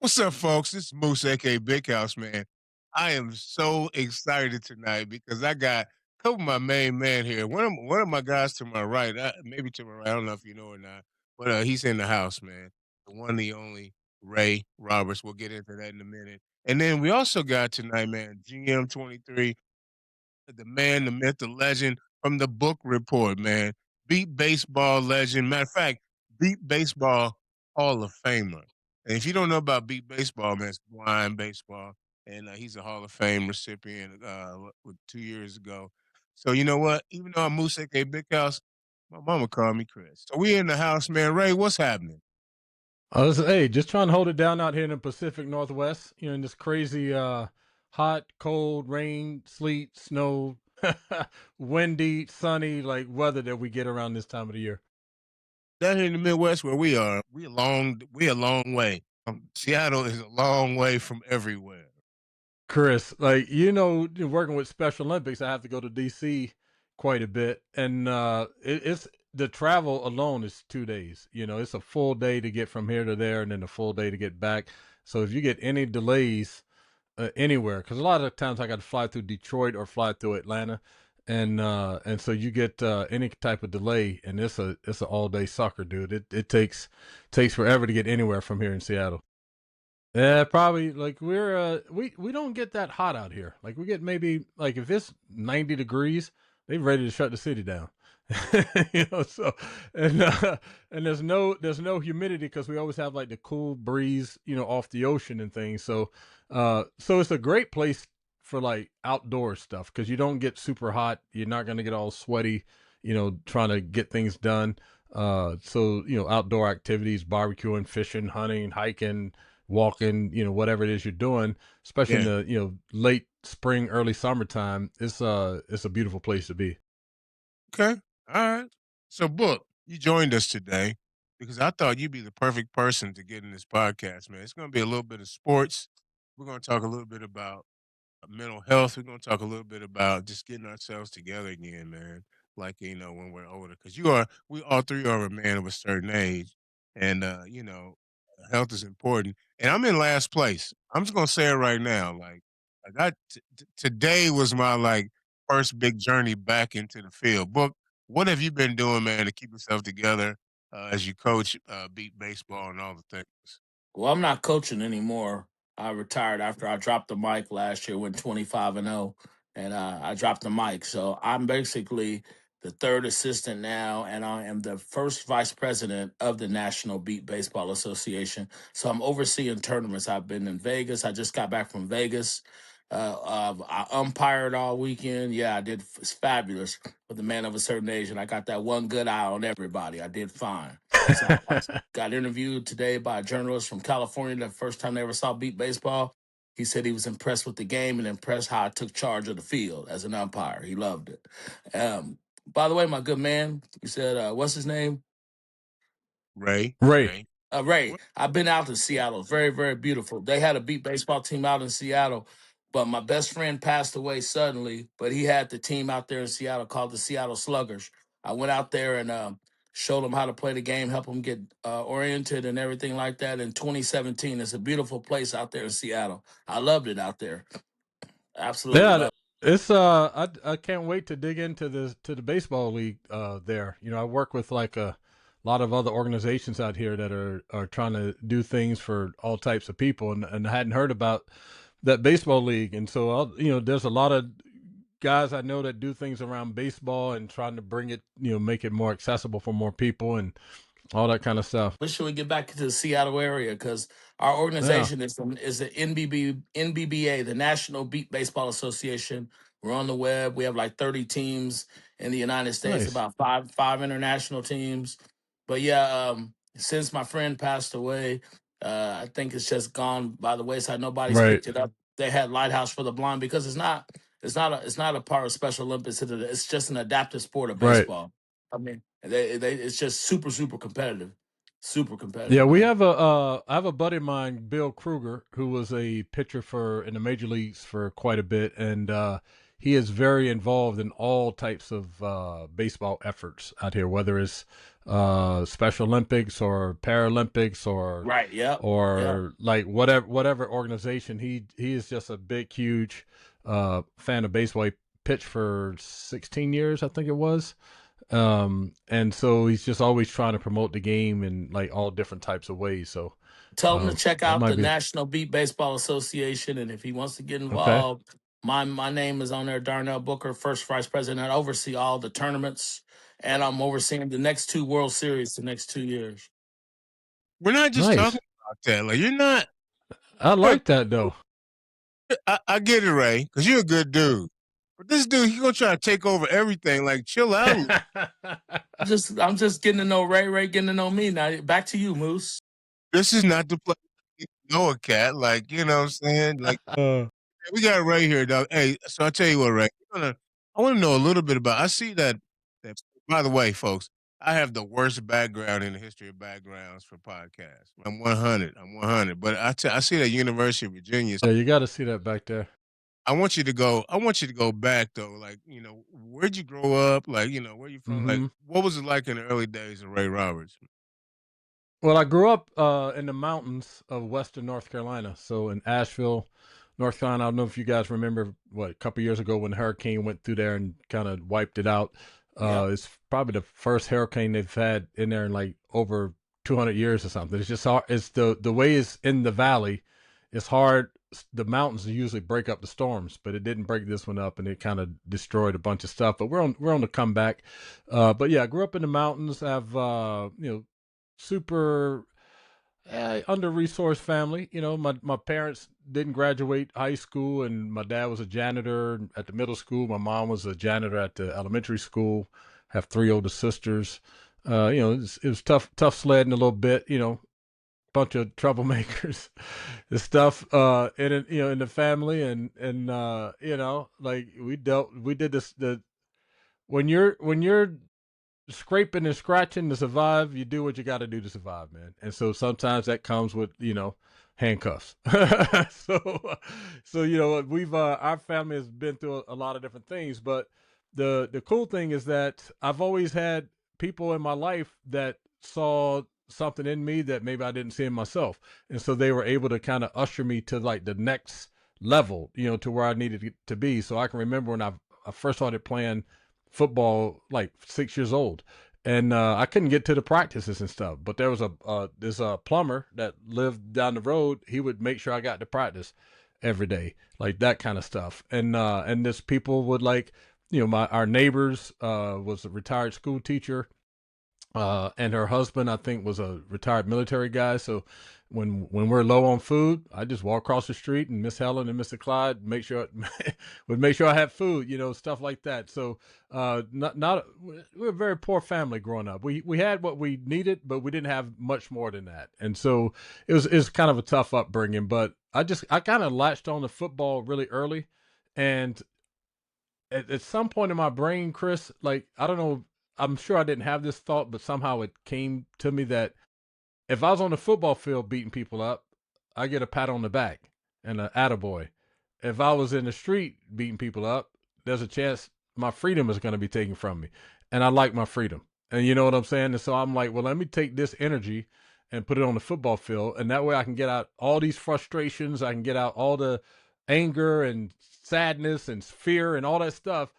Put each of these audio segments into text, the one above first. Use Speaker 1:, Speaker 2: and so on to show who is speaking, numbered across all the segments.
Speaker 1: What's up, folks? This is Moose, aka Big House, man. I am so excited tonight because I got a couple of my main man here. One of my guys to my right, maybe to my right. I don't know if you know or not, but he's in the house, man. The one, the only Ray Roberts. We'll get into that in a minute. And then we also got tonight, man, GM 23, the man, the myth, the legend from the book report, man. Beat baseball legend. Matter of fact, beat baseball Hall of Famer. And if you don't know about beat baseball, man, it's blind baseball. And he's a Hall of Fame recipient 2 years ago. So you know what? Even though I'm Moose aka Big House, my mama called me Chris. So we in the house, man. Ray, what's happening?
Speaker 2: Hey, just trying to hold it down out here in the Pacific Northwest, in this crazy hot, cold, rain, sleet, snow, windy, sunny like weather that we get around this time of the year.
Speaker 1: Down here in the Midwest where we are, we a long way. Seattle is a long way from everywhere.
Speaker 2: Chris, working with Special Olympics, I have to go to DC quite a bit, and it's the travel alone is 2 days. It's a full day to get from here to there, and then a full day to get back. So if you get any delays anywhere, because a lot of times I got to fly through Detroit or fly through Atlanta, and so you get any type of delay, and it's a all day sucker, dude. It takes forever to get anywhere from here in Seattle. Yeah, probably like we don't get that hot out here. Like we get maybe like if it's 90 degrees, they ready to shut the city down. So and and there's no humidity because we always have like the cool breeze, off the ocean and things. So it's a great place for like outdoor stuff because you don't get super hot. You're not gonna get all sweaty, trying to get things done. So outdoor activities, barbecuing, fishing, hunting, hiking, walking, whatever it is you're doing, especially in
Speaker 1: Yeah.
Speaker 2: the, late spring, early summertime, it's a beautiful place to be.
Speaker 1: Okay. All right. So, Book, you joined us today because I thought you'd be the perfect person to get in this podcast, man. It's going to be a little bit of sports. We're going to talk a little bit about mental health. We're going to talk a little bit about just getting ourselves together again, man. Like, when we're older. Because we all three are a man of a certain age. And, health is important. And I'm in last place. I'm just going to say it right now. Today was my, first big journey back into the field. Book, what have you been doing, man, to keep yourself together as you coach beat baseball and all the things?
Speaker 3: Well, I'm not coaching anymore. I retired after I dropped the mic last year, went 25-0, and I dropped the mic. So I'm basically the third assistant now, and I am the first vice president of the National Beat Baseball Association. So I'm overseeing tournaments. I've been in Vegas. I just got back from Vegas. I umpired all weekend. Yeah, I did. It's fabulous with the man of a certain age, and I got that one good eye on everybody. I did fine. So I got interviewed today by a journalist from California. The first time they ever saw beat baseball, he said he was impressed with the game and impressed how I took charge of the field as an umpire. He loved it. By the way, my good man, you said what's his name?
Speaker 1: Ray,
Speaker 2: Ray.
Speaker 1: Ray.
Speaker 3: Ray.
Speaker 1: What?
Speaker 3: I've been out to Seattle. Very, very beautiful. They had a beat baseball team out in Seattle, but my best friend passed away suddenly. But he had the team out there in Seattle called the Seattle Sluggers. I went out there and showed them how to play the game, help them get oriented and everything like that. In 2017, it's a beautiful place out there in Seattle. I loved it out there. Absolutely
Speaker 2: Yeah,
Speaker 3: loved
Speaker 2: it's I can't wait to dig into the baseball league there. I work with like a lot of other organizations out here that are trying to do things for all types of people, and I hadn't heard about that baseball league. And so there's a lot of guys I know that do things around baseball and trying to bring it, make it more accessible for more people and all that kind of stuff.
Speaker 3: Wish we would get back to the Seattle area because our
Speaker 2: Yeah,
Speaker 3: organization is the NBBA, the National Beat Baseball Association. We're on the web. We have like 30 teams in the United States,
Speaker 2: nice.
Speaker 3: about five international teams. But yeah, since my friend passed away, I think it's just gone by the wayside. Nobody's
Speaker 2: Right,
Speaker 3: picked it up. They had Lighthouse for the Blind because it's not a part of Special Olympics. It's just an adaptive sport of
Speaker 2: right.
Speaker 3: baseball. I mean, it's just super super competitive. Super
Speaker 2: Yeah,
Speaker 3: competitive,
Speaker 2: we
Speaker 3: man.
Speaker 2: have I have a buddy of mine, Bill Kruger, who was a pitcher for in the major leagues for quite a bit, and he is very involved in all types of baseball efforts out here, whether it's Special Olympics or Paralympics
Speaker 3: Right. Yep. Yep.
Speaker 2: or like whatever organization. He is just a big, huge fan of baseball. He pitched for 16 years, I think it was. And so he's just always trying to promote the game in like all different types of ways. So
Speaker 3: Tell him to check
Speaker 2: that
Speaker 3: out
Speaker 2: might
Speaker 3: the
Speaker 2: be
Speaker 3: National Beat Baseball Association, and if he wants to get
Speaker 2: okay.
Speaker 3: involved, my name is on there. Darnell Booker, first vice president. I oversee all the tournaments, and I'm overseeing the next two World Series the next 2 years.
Speaker 1: We're not just
Speaker 2: Nice.
Speaker 1: talking about that. Like you're not.
Speaker 2: I
Speaker 1: You're,
Speaker 2: like that though.
Speaker 1: I get it, Ray, because you're a good dude. But this dude, he gonna try to take over everything. Like, chill out.
Speaker 3: I'm just getting to know Ray. Ray getting to know me. Now back to you, Moose.
Speaker 1: This is not the place to know a cat. Like, you know what I'm saying? Like, we got Ray here, dog. Hey, so I'll tell you what, Ray. I want to know a little bit about. I see that. By the way, folks, I have the worst background in the history of backgrounds for podcasts. I'm 100. I'm 100. But I see that University of Virginia.
Speaker 2: Yeah, you got to see that back there.
Speaker 1: I want you to go. I want you to go back though. Like, where'd you grow up? Like, where you from? Like,
Speaker 2: Hmm.
Speaker 1: what was it like in the early days of Ray Roberts?
Speaker 2: Well, I grew up in the mountains of Western North Carolina, so in Asheville, North Carolina. I don't know if you guys remember what a couple years ago when the hurricane went through there and kind of wiped it out.
Speaker 3: Yep.
Speaker 2: It's probably the first hurricane they've had in there in like over 200 years or something. It's just hard. It's the way it's in the valley. It's hard. The mountains usually break up the storms, but it didn't break this one up, and it kind of destroyed a bunch of stuff. But we're on the comeback. But yeah, I grew up in the mountains. Have super under resourced family. My parents didn't graduate high school, and my dad was a janitor at the middle school. My mom was a janitor at the elementary school. Have three older sisters. It was tough sledding a little bit. Bunch of troublemakers, the stuff in the family, and like we did this. The when you're scraping and scratching to survive, you do what you got to do to survive, man. And so sometimes that comes with handcuffs. So we've our family has been through a lot of different things, but the cool thing is that I've always had people in my life that saw something in me that maybe I didn't see in myself, and so they were able to kind of usher me to like the next level, to where I needed to be. So I can remember when I first started playing football like 6 years old, and I couldn't get to the practices and stuff. But there was this plumber that lived down the road. He would make sure I got to practice every day, like that kind of stuff. And this people would like, our neighbors was a retired school teacher, and her husband, I think, was a retired military guy. So when we're low on food, I just walk across the street, and Miss Helen and Mr. Clyde would make sure I had food, stuff like that. So not we're a very poor family growing up. We had what we needed, but we didn't have much more than that. And so it's kind of a tough upbringing. But I kind of latched on to football really early, and at some point in my brain, Chris, like I don't know, I'm sure I didn't have this thought, but somehow it came to me that if I was on the football field beating people up, I get a pat on the back and an attaboy. If I was in the street beating people up, there's a chance my freedom is going to be taken from me. And I like my freedom. And you know what I'm saying? And so I'm like, well, let me take this energy and put it on the football field. And that way I can get out all these frustrations. I can get out all the anger and sadness and fear and all that stuff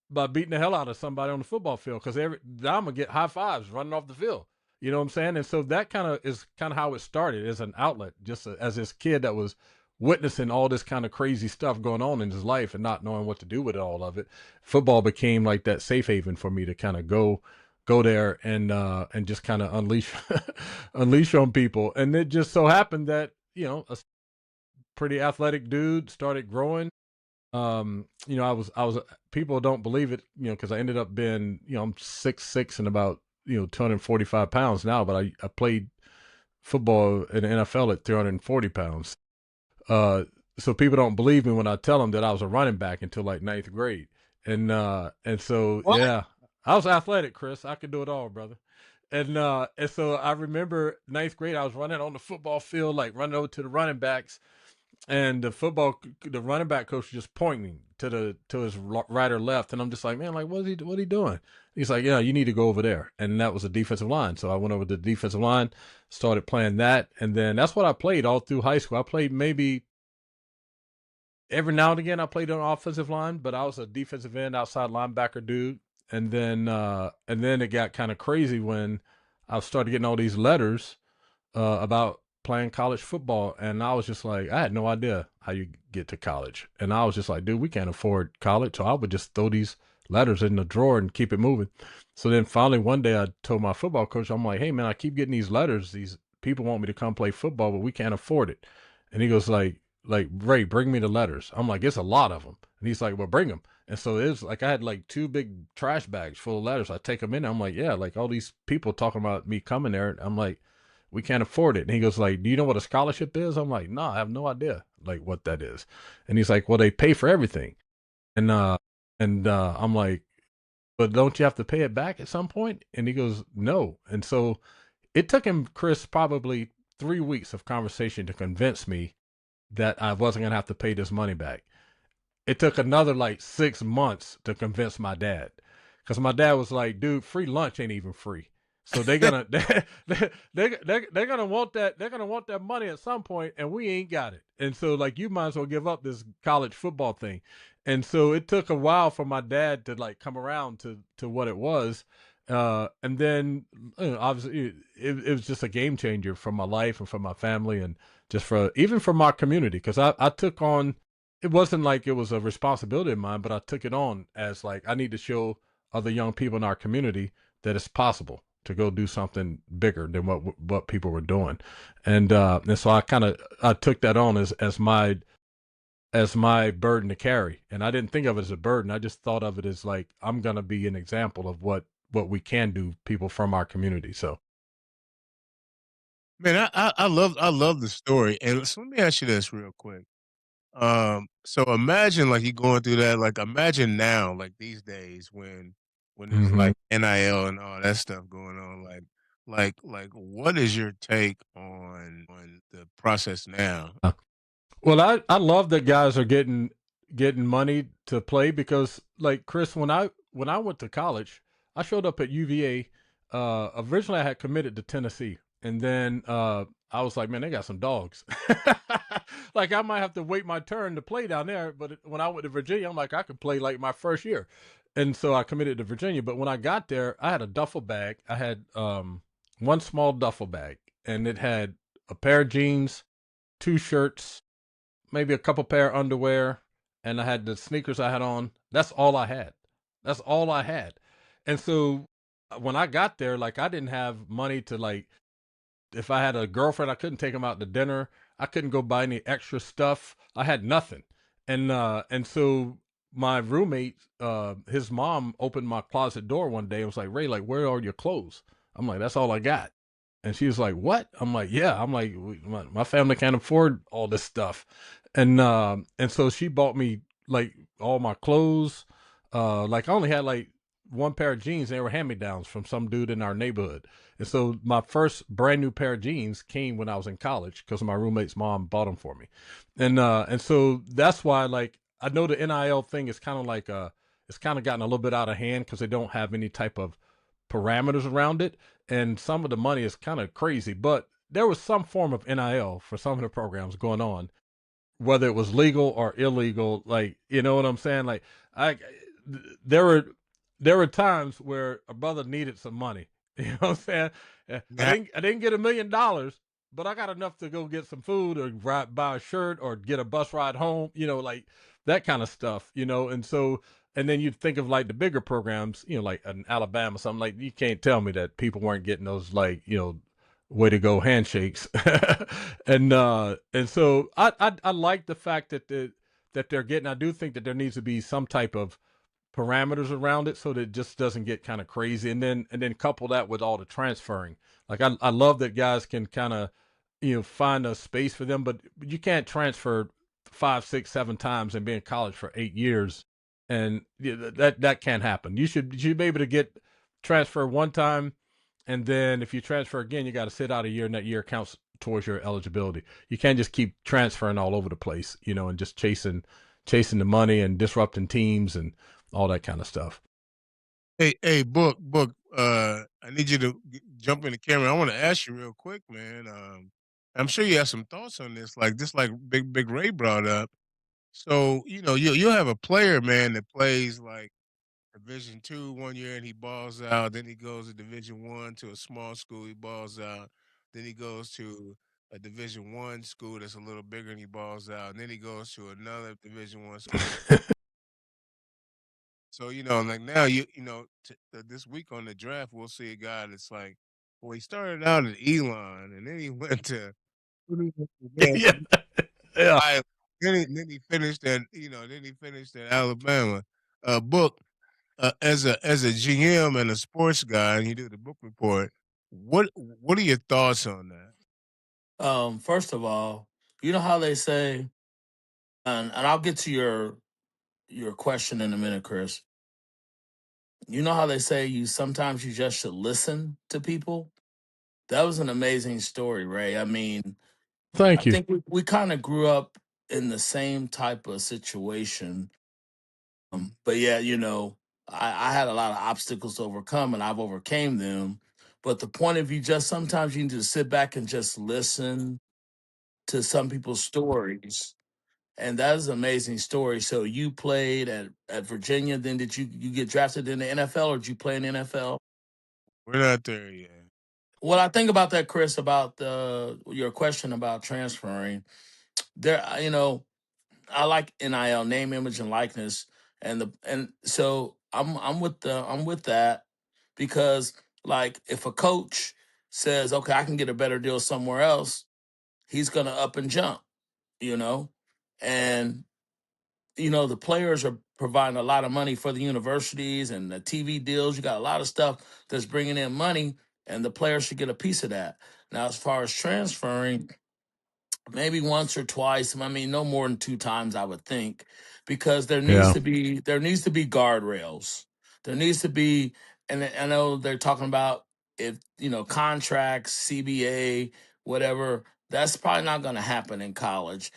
Speaker 2: by beating the hell out of somebody on the football field, because I'm gonna get high fives running off the field. You know what I'm saying? And so that is kind of how it started, as an outlet, just as this kid that was witnessing all this kind of crazy stuff going on in his life and not knowing what to do with all of it. Football became like that safe haven for me to kind of go there and just kind of unleash unleash on people. And it just so happened that a pretty athletic dude started growing. I was people don't believe it, because I ended up being, I'm 6'6" and about 245 pounds now, but I played football in the NFL at 340 pounds. So people don't believe me when I tell them that I was a running back until like ninth grade, and so
Speaker 1: What?
Speaker 2: yeah, I was athletic, Chris. I could do it all, brother. And so I remember ninth grade, I was running on the football field, like running over to the running backs, and the running back coach was just pointing to his right or left, and I'm just like, man, like what he doing? He's like, yeah, you need to go over there, and that was the defensive line. So I went over to the defensive line, started playing that, and then that's what I played all through high school. I played maybe every now and again I played on offensive line, but I was a defensive end, outside linebacker dude. And then it got kind of crazy when I started getting all these letters about playing college football, and I was just like, I had no idea how you get to college, and I was just like, dude, we can't afford college, so I would just throw these letters in the drawer and keep it moving. So then finally one day I told my football coach, I'm like, hey man, I keep getting these letters. These people want me to come play football, but we can't afford it. And he goes like Ray, bring me the letters. I'm like, it's a lot of them. And he's like, well, bring them. And so it was like I had like 2 big trash bags full of letters. I take them in. I'm like, yeah, like all these people talking about me coming there. I'm like, we can't afford it. And he goes like, do you know what a scholarship is? I'm like, no, I have no idea like what that is. And he's like, well, they pay for everything. And I'm like, but don't you have to pay it back at some point? And he goes, no. And so it took him, Chris, probably 3 weeks of conversation to convince me that I wasn't going to have to pay this money back. It took another like 6 months to convince my dad, because my dad was like, dude, free lunch ain't even free. So they're gonna they're gonna want that money at some point, and we ain't got it. And so like you might as well give up this college football thing. And so it took a while for my dad to like come around to what it was. And then obviously it was just a game changer for my life and for my family, and just for even for my community, because I took on, it wasn't like it was a responsibility of mine, but I took it on as like I need to show other young people in our community that it's possible to go do something bigger than what people were doing. And so I took that on as my burden to carry. And I didn't think of it as a burden. I just thought of it as like I'm gonna be an example of what we can do, people from our community. So
Speaker 1: Man, I love the story. And so let me ask you this real quick. So imagine like you going through that, like imagine now, like these days when there's
Speaker 2: mhm.
Speaker 1: like NIL and all that stuff going on, like what is your take on the process now?
Speaker 2: Well, I love that guys are getting money to play, because like Chris, when I went to college, I showed up at UVA. Originally I had committed to Tennessee, and then I was like, man, they got some dogs. Like I might have to wait my turn to play down there. But when I went to Virginia, I'm like, I could play like my first year, and so I committed to Virginia. But when I got there, I had a duffel bag. I had one small duffel bag, and it had a pair of jeans, 2 shirts, maybe a couple pair of underwear, and I had the sneakers I had on. That's all I had. That's all I had. And so when I got there, like I didn't have money to like, if I had a girlfriend, I couldn't take them out to dinner. I couldn't go buy any extra stuff. I had nothing. And so my roommate, his mom opened my closet door one day and was like, Ray, like, where are your clothes? I'm like, that's all I got. And she was like, what? I'm like, yeah. I'm like, my family can't afford all this stuff. And so she bought me like all my clothes. Like I only had like one pair of jeans. They were hand-me-downs from some dude in our neighborhood. And so my first brand new pair of jeans came when I was in college, because my roommate's mom bought them for me. And so that's why, like, I know the NIL thing is kind of like it's kind of gotten a little bit out of hand, because they don't have any type of parameters around it, and some of the money is kind of crazy. But there was some form of NIL for some of the programs going on, whether it was legal or illegal. Like, you know what I'm saying? Like, I there were there were times where a brother needed some money. You know what I'm saying?
Speaker 1: Yeah.
Speaker 2: I didn't get $1 million, but I got enough to go get some food, or buy a shirt, or get a bus ride home. You know, like that kind of stuff. You know, and so, and then you think of like the bigger programs. You know, like in Alabama, something like, you can't tell me that people weren't getting those, like, you know, way to go handshakes. And so I like the fact that that they're getting. I do think that there needs to be some type of parameters around it, so that it just doesn't get kind of crazy. And then couple that with all the transferring. Like I love that guys can kind of, you know, find a space for them, but you can't transfer 5, 6, 7 times and be in college for 8 years. And that can't happen. You should be able to get transfer one time, and then if you transfer again, you got to sit out a year, and that year counts towards your eligibility. You can't just keep transferring all over the place, and just chasing the money and disrupting teams and all that kind of stuff.
Speaker 1: Hey, book. I need you to jump in the camera. I want to ask you real quick, man. I'm sure you have some thoughts on this, like just like Big Ray brought up. So you'll have a player, man, that plays like Division 2 one year and he balls out. Then he goes to Division 1 to a small school, he balls out. Then he goes to a Division 1 school that's a little bigger and he balls out. And then he goes to another Division 1 school. So, like now this week on the draft, we'll see a guy that's like, well, he started out at Elon and then he went to
Speaker 2: Yeah, yeah.
Speaker 1: Iowa. Then he finished at Alabama. Book. As a GM and a sports guy, and you do the book report, what are your thoughts on that?
Speaker 3: First of all, you know how they say, and I'll get to your question in a minute, Chris. You know how they say you sometimes you just should listen to people? That was an amazing story, Ray. I mean, I
Speaker 2: Thank you.
Speaker 3: think we kind of grew up in the same type of situation. But yeah, I had a lot of obstacles to overcome and I've overcame them. But the point of view, just sometimes you need to sit back and just listen to some people's stories. And that is an amazing story. So you played at Virginia, then did you get drafted in the NFL or did you play in the NFL?
Speaker 1: We're not there yet.
Speaker 3: What I think about that, Chris, about your question about transferring, there, I like NIL, name, image, and likeness, and so I'm with that because like if a coach says, okay, I can get a better deal somewhere else, he's gonna up and jump, you know, and the players are providing a lot of money for the universities and the TV deals. You got a lot of stuff that's bringing in money, and the players should get a piece of that. Now, as far as transferring, maybe once or twice. I mean, no more than two times, I would think, because
Speaker 2: Yeah.
Speaker 3: there needs to be guardrails. There needs to be, and I know they're talking about if contracts, CBA, whatever. That's probably not going to happen in college.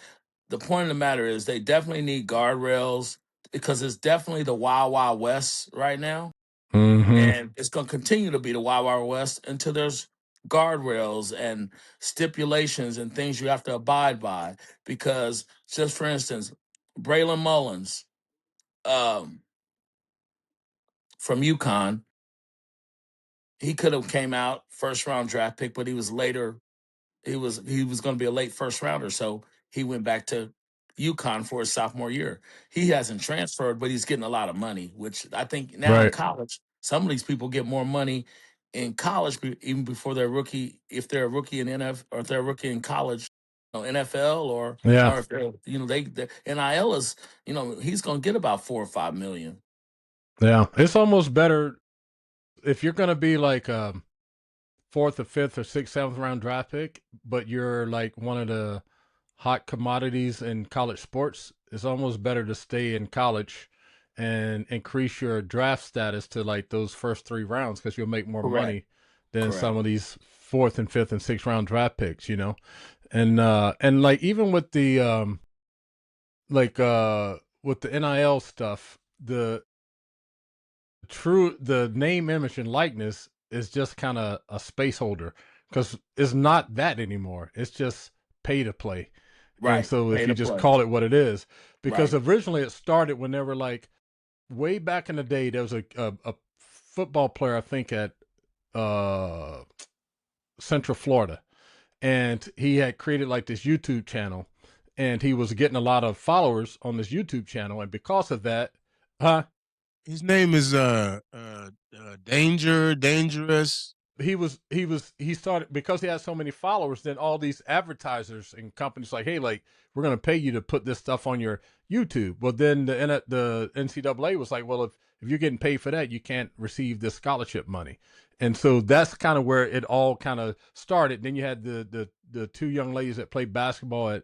Speaker 3: The point of the matter is they definitely need guardrails because it's definitely the wild wild west right now,
Speaker 2: Mm-hmm.
Speaker 3: and it's going to continue to be the Wild Wild West until there's guardrails and stipulations and things you have to abide by. Because, just for instance, Braylon Mullins um, from UConn, he could have came out first round draft pick, but he was later he was going to be a late first rounder, so he went back to UConn for his sophomore year. He hasn't transferred, but he's getting a lot of money, which I think now in
Speaker 2: Right.
Speaker 3: college, some of these people get more money in college even before they're rookie. If they're a rookie in NF or if they're a rookie in college, NFL
Speaker 2: Yeah.
Speaker 3: or if they're they NIL is he's going to get about 4 or 5 million.
Speaker 2: Yeah. It's almost better if you're gonna be like fourth or fifth or sixth, seventh round draft pick, but you're like one of the hot commodities in college sports. It's almost better to stay in college and increase your draft status to like those first 3 rounds because you'll make more
Speaker 3: Correct.
Speaker 2: money than some
Speaker 3: Correct.
Speaker 2: of these fourth and fifth and sixth round draft picks, and like even with the with the NIL stuff, the name, image, and likeness is just kind of a space holder because it's not that anymore. It's just pay to play. And
Speaker 3: Right.
Speaker 2: so if
Speaker 3: Pay
Speaker 2: you
Speaker 3: to
Speaker 2: just
Speaker 3: play.
Speaker 2: call it what it is, because
Speaker 3: Right.
Speaker 2: originally it started when they were like way back in the day, there was a football player, I think at uh, Central Florida, and he had created like this YouTube channel, and he was getting a lot of followers on this YouTube channel, and because of that, huh?
Speaker 1: His name is Dangerous.
Speaker 2: He started because he had so many followers. Then all these advertisers and companies like, hey, like we're going to pay you to put this stuff on your YouTube. Well, then the NCAA was like, well, if you're getting paid for that, you can't receive this scholarship money. And so that's kind of where it all kind of started. Then you had the two young ladies that played basketball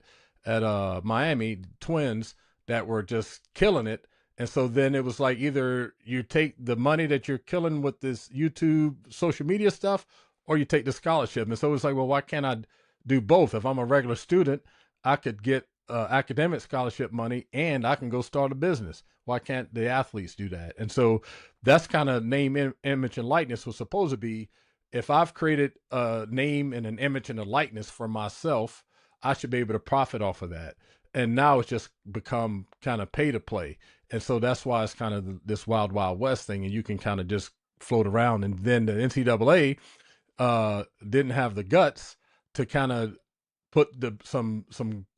Speaker 2: at Miami, twins, that were just killing it. And so then it was like either you take the money that you're killing with this YouTube social media stuff, or you take the scholarship. And so it's like, well, why can't I do both. If I'm a regular student, I could get academic scholarship money and I can go start a business. Why can't the athletes do that? And so that's kind of name, image, and likeness was supposed to be. If I've created a name and an image and a likeness for myself, I should be able to profit off of that. And now it's just become kind of pay to play. And so that's why it's kind of this wild, wild west thing. And you can kind of just float around. And then the NCAA didn't have the guts to kind of put some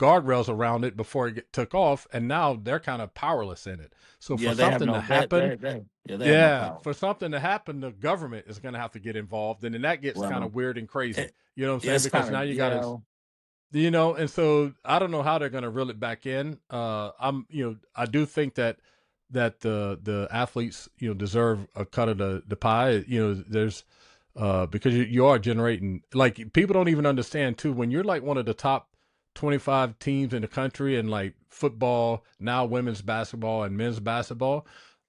Speaker 2: guardrails around it before took off, and now they're kind of powerless in it. So for
Speaker 3: Yeah, they have
Speaker 2: something to
Speaker 3: no
Speaker 2: happen,
Speaker 3: yeah, they have no
Speaker 2: yeah,
Speaker 3: power.
Speaker 2: for something to happen, the government is going to have to get involved, and then that gets kind
Speaker 3: Well,
Speaker 2: of weird and crazy.
Speaker 3: it,
Speaker 2: You know what I'm saying?
Speaker 3: it's
Speaker 2: Because
Speaker 3: kind
Speaker 2: now
Speaker 3: of
Speaker 2: you got to, and so I don't know how they're going to reel it back in. I do think that the athletes, deserve a cut of the pie. There's because you are generating, like, people don't even understand too, when you're like one of the top 25 teams in the country in like football, now women's basketball and men's basketball,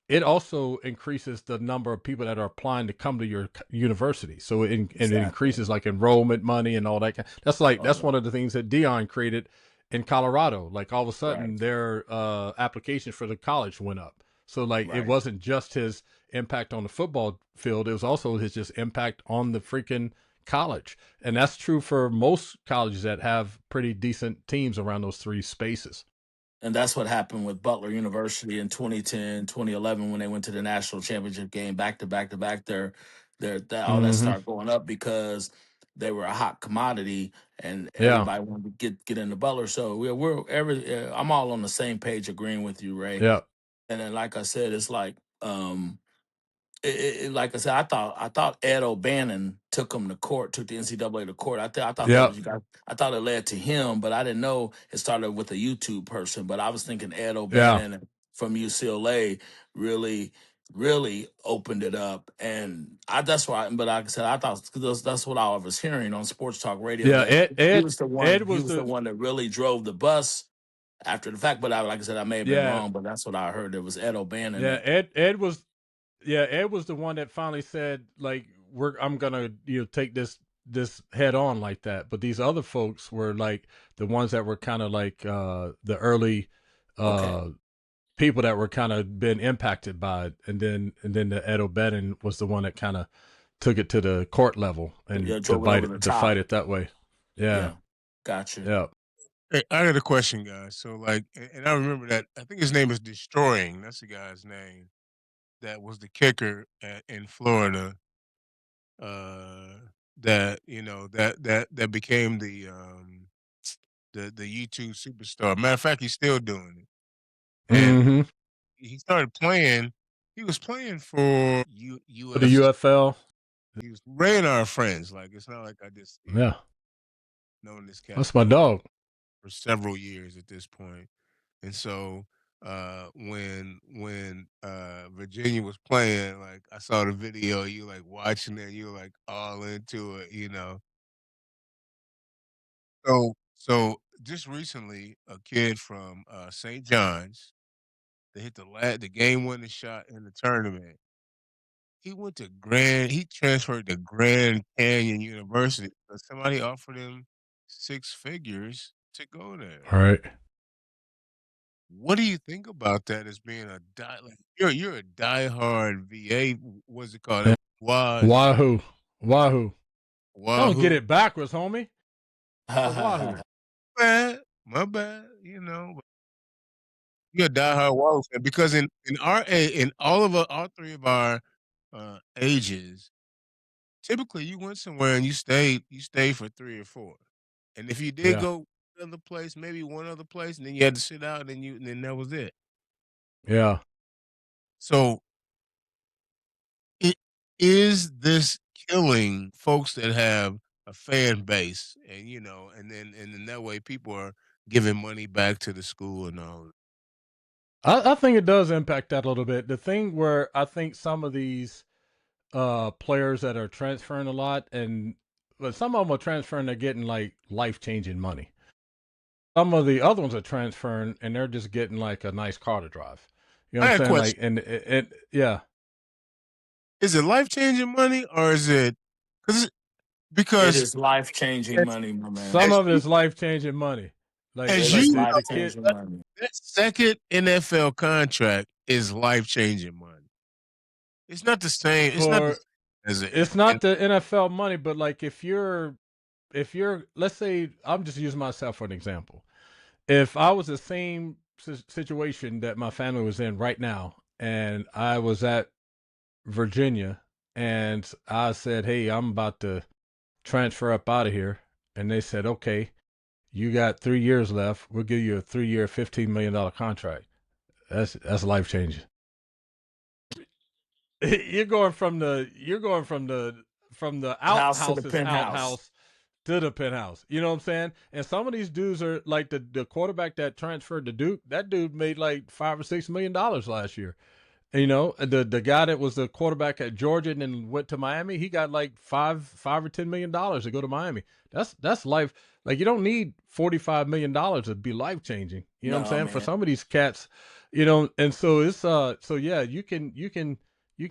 Speaker 2: it also increases the number of people that are applying to come to your university. So and it
Speaker 3: exactly.
Speaker 2: increases like enrollment money and all that. That's
Speaker 3: Oh,
Speaker 2: one of the things that Dion created in Colorado. Like all of a
Speaker 3: right,
Speaker 2: sudden their applications for the college went up. So like it
Speaker 3: right.
Speaker 2: wasn't just his impact on the football field, it was also his just impact on the freaking college. And that's true for most colleges that have pretty decent teams around those three spaces.
Speaker 3: And that's what happened with Butler University in 2010, 2011 when they went to the national championship game back to back to back. All that
Speaker 2: Mm-hmm.
Speaker 3: started going up because they were a hot commodity and
Speaker 2: Yeah.
Speaker 3: everybody wanted to get into Butler. So I'm all on the same page agreeing with you, Ray.
Speaker 2: Yeah.
Speaker 3: And then, like I said, it's like like I said, I thought Ed O'Bannon took him to court, took the NCAA to court. I thought that
Speaker 2: Yeah.
Speaker 3: was you guys. I thought it led to him, but I didn't know it started with a YouTube person. But I was thinking Ed
Speaker 2: Yeah.
Speaker 3: O'Bannon from UCLA really, really opened it up, and that's why. But like I said, I thought that's what I was hearing on Sports Talk Radio
Speaker 2: Yeah.
Speaker 3: that
Speaker 2: Ed
Speaker 3: he
Speaker 2: Ed
Speaker 3: was the one.
Speaker 2: Ed
Speaker 3: He
Speaker 2: was
Speaker 3: was the
Speaker 2: the
Speaker 3: one that really drove the bus after the fact. But like I said, I may have been
Speaker 2: yeah.
Speaker 3: wrong, but that's what I heard. It was Ed O'Bannon
Speaker 2: Yeah.
Speaker 3: that.
Speaker 2: Ed was the one that finally said, like, I'm gonna, take this head on like that. But these other folks were like the ones that were kind of like the early
Speaker 3: Okay.
Speaker 2: uh people that were kind of been impacted by it, and then the Ed O'Bannon was the one that kind of took it to the court level and
Speaker 3: Yeah, drove it over the
Speaker 2: to fight
Speaker 3: top.
Speaker 2: it that way. Yeah.
Speaker 3: Yeah, gotcha.
Speaker 2: Yeah.
Speaker 1: Hey, I got a question, guys. So, like, and I remember that. I think his name is Destroying. That's the guy's name. That was the kicker in Florida. Uh, that that became the YouTube superstar. Matter of fact, he's still doing it. And
Speaker 2: Mm-hmm.
Speaker 1: he started playing. He was playing for
Speaker 2: For the
Speaker 1: UFC.
Speaker 2: UFL.
Speaker 1: He was Ray and our friends. Like, it's not like I just
Speaker 2: Yeah.
Speaker 1: known this cat
Speaker 2: That's my dog.
Speaker 1: for several years at this point. And so when Virginia was playing, like, I saw the video, you like watching it, you were like all into it. So just recently, a kid from St. John's, they hit the game winning shot in the tournament. He transferred to Grand Canyon University because somebody offered him six figures to go there.
Speaker 2: All right.
Speaker 1: What do you think about that as being like, you're a diehard VA, what's it called?
Speaker 2: Yeah.
Speaker 1: Was
Speaker 2: Wahoo. Wahoo. Don't get
Speaker 1: Wahoo.
Speaker 2: it backwards, homie. It's a Wahoo.
Speaker 1: Bad, my bad, but you're a diehard Wahoo fan because in all three of our ages, typically you went somewhere and you stayed for 3 or 4. And if you did
Speaker 2: Yeah.
Speaker 1: go another place, maybe one other place, and then you had to sit out and then that was it.
Speaker 2: Yeah.
Speaker 1: So It is this killing folks that have a fan base and then that way people are giving money back to the school and all.
Speaker 2: I think it does impact that a little bit. The thing where I think some of these players that are transferring a lot, and but some of them are transferring, they're getting like life changing money. Some of the other ones are transferring and they're just getting like a nice car to drive. You know
Speaker 1: I
Speaker 2: what I'm
Speaker 1: got a
Speaker 2: saying? Like,
Speaker 1: question.
Speaker 2: and yeah.
Speaker 1: Is it life changing money or is it because
Speaker 3: It
Speaker 1: because
Speaker 3: is life changing
Speaker 1: as,
Speaker 3: money, my man.
Speaker 2: Some
Speaker 1: as
Speaker 2: of it
Speaker 1: you
Speaker 2: is life changing money.
Speaker 1: as
Speaker 3: It
Speaker 2: Like
Speaker 3: is
Speaker 1: you
Speaker 2: the
Speaker 3: life
Speaker 1: know,
Speaker 2: kid
Speaker 3: changing
Speaker 1: that,
Speaker 3: money.
Speaker 1: that second NFL contract is life changing money. It's not the same. It's not the
Speaker 2: for
Speaker 1: same as a
Speaker 2: it's not the NFL money, but like if you're let's say I'm just using myself for an example. If I was the same situation that my family was in right now, and I was at Virginia, and I said, "Hey, I'm about to transfer up out of here," and they said, "Okay, you got 3 years left. We'll give you a 3-year, $15 million contract." That's life changing. You're going from the
Speaker 3: House to the
Speaker 2: outhouse's
Speaker 3: penthouse.
Speaker 2: outhouse to the penthouse. You know what I'm saying? And some of these dudes are like the quarterback that transferred to Duke. That dude made like $5 or $6 million last year. You know, the guy that was the quarterback at Georgia and then went to Miami, he got like $5 or $10 million to go to Miami. That's life. Like you don't need $45 million to be life changing. You know what I'm
Speaker 3: No,
Speaker 2: saying? For
Speaker 3: man.
Speaker 2: some of these cats, and so it's so yeah, you can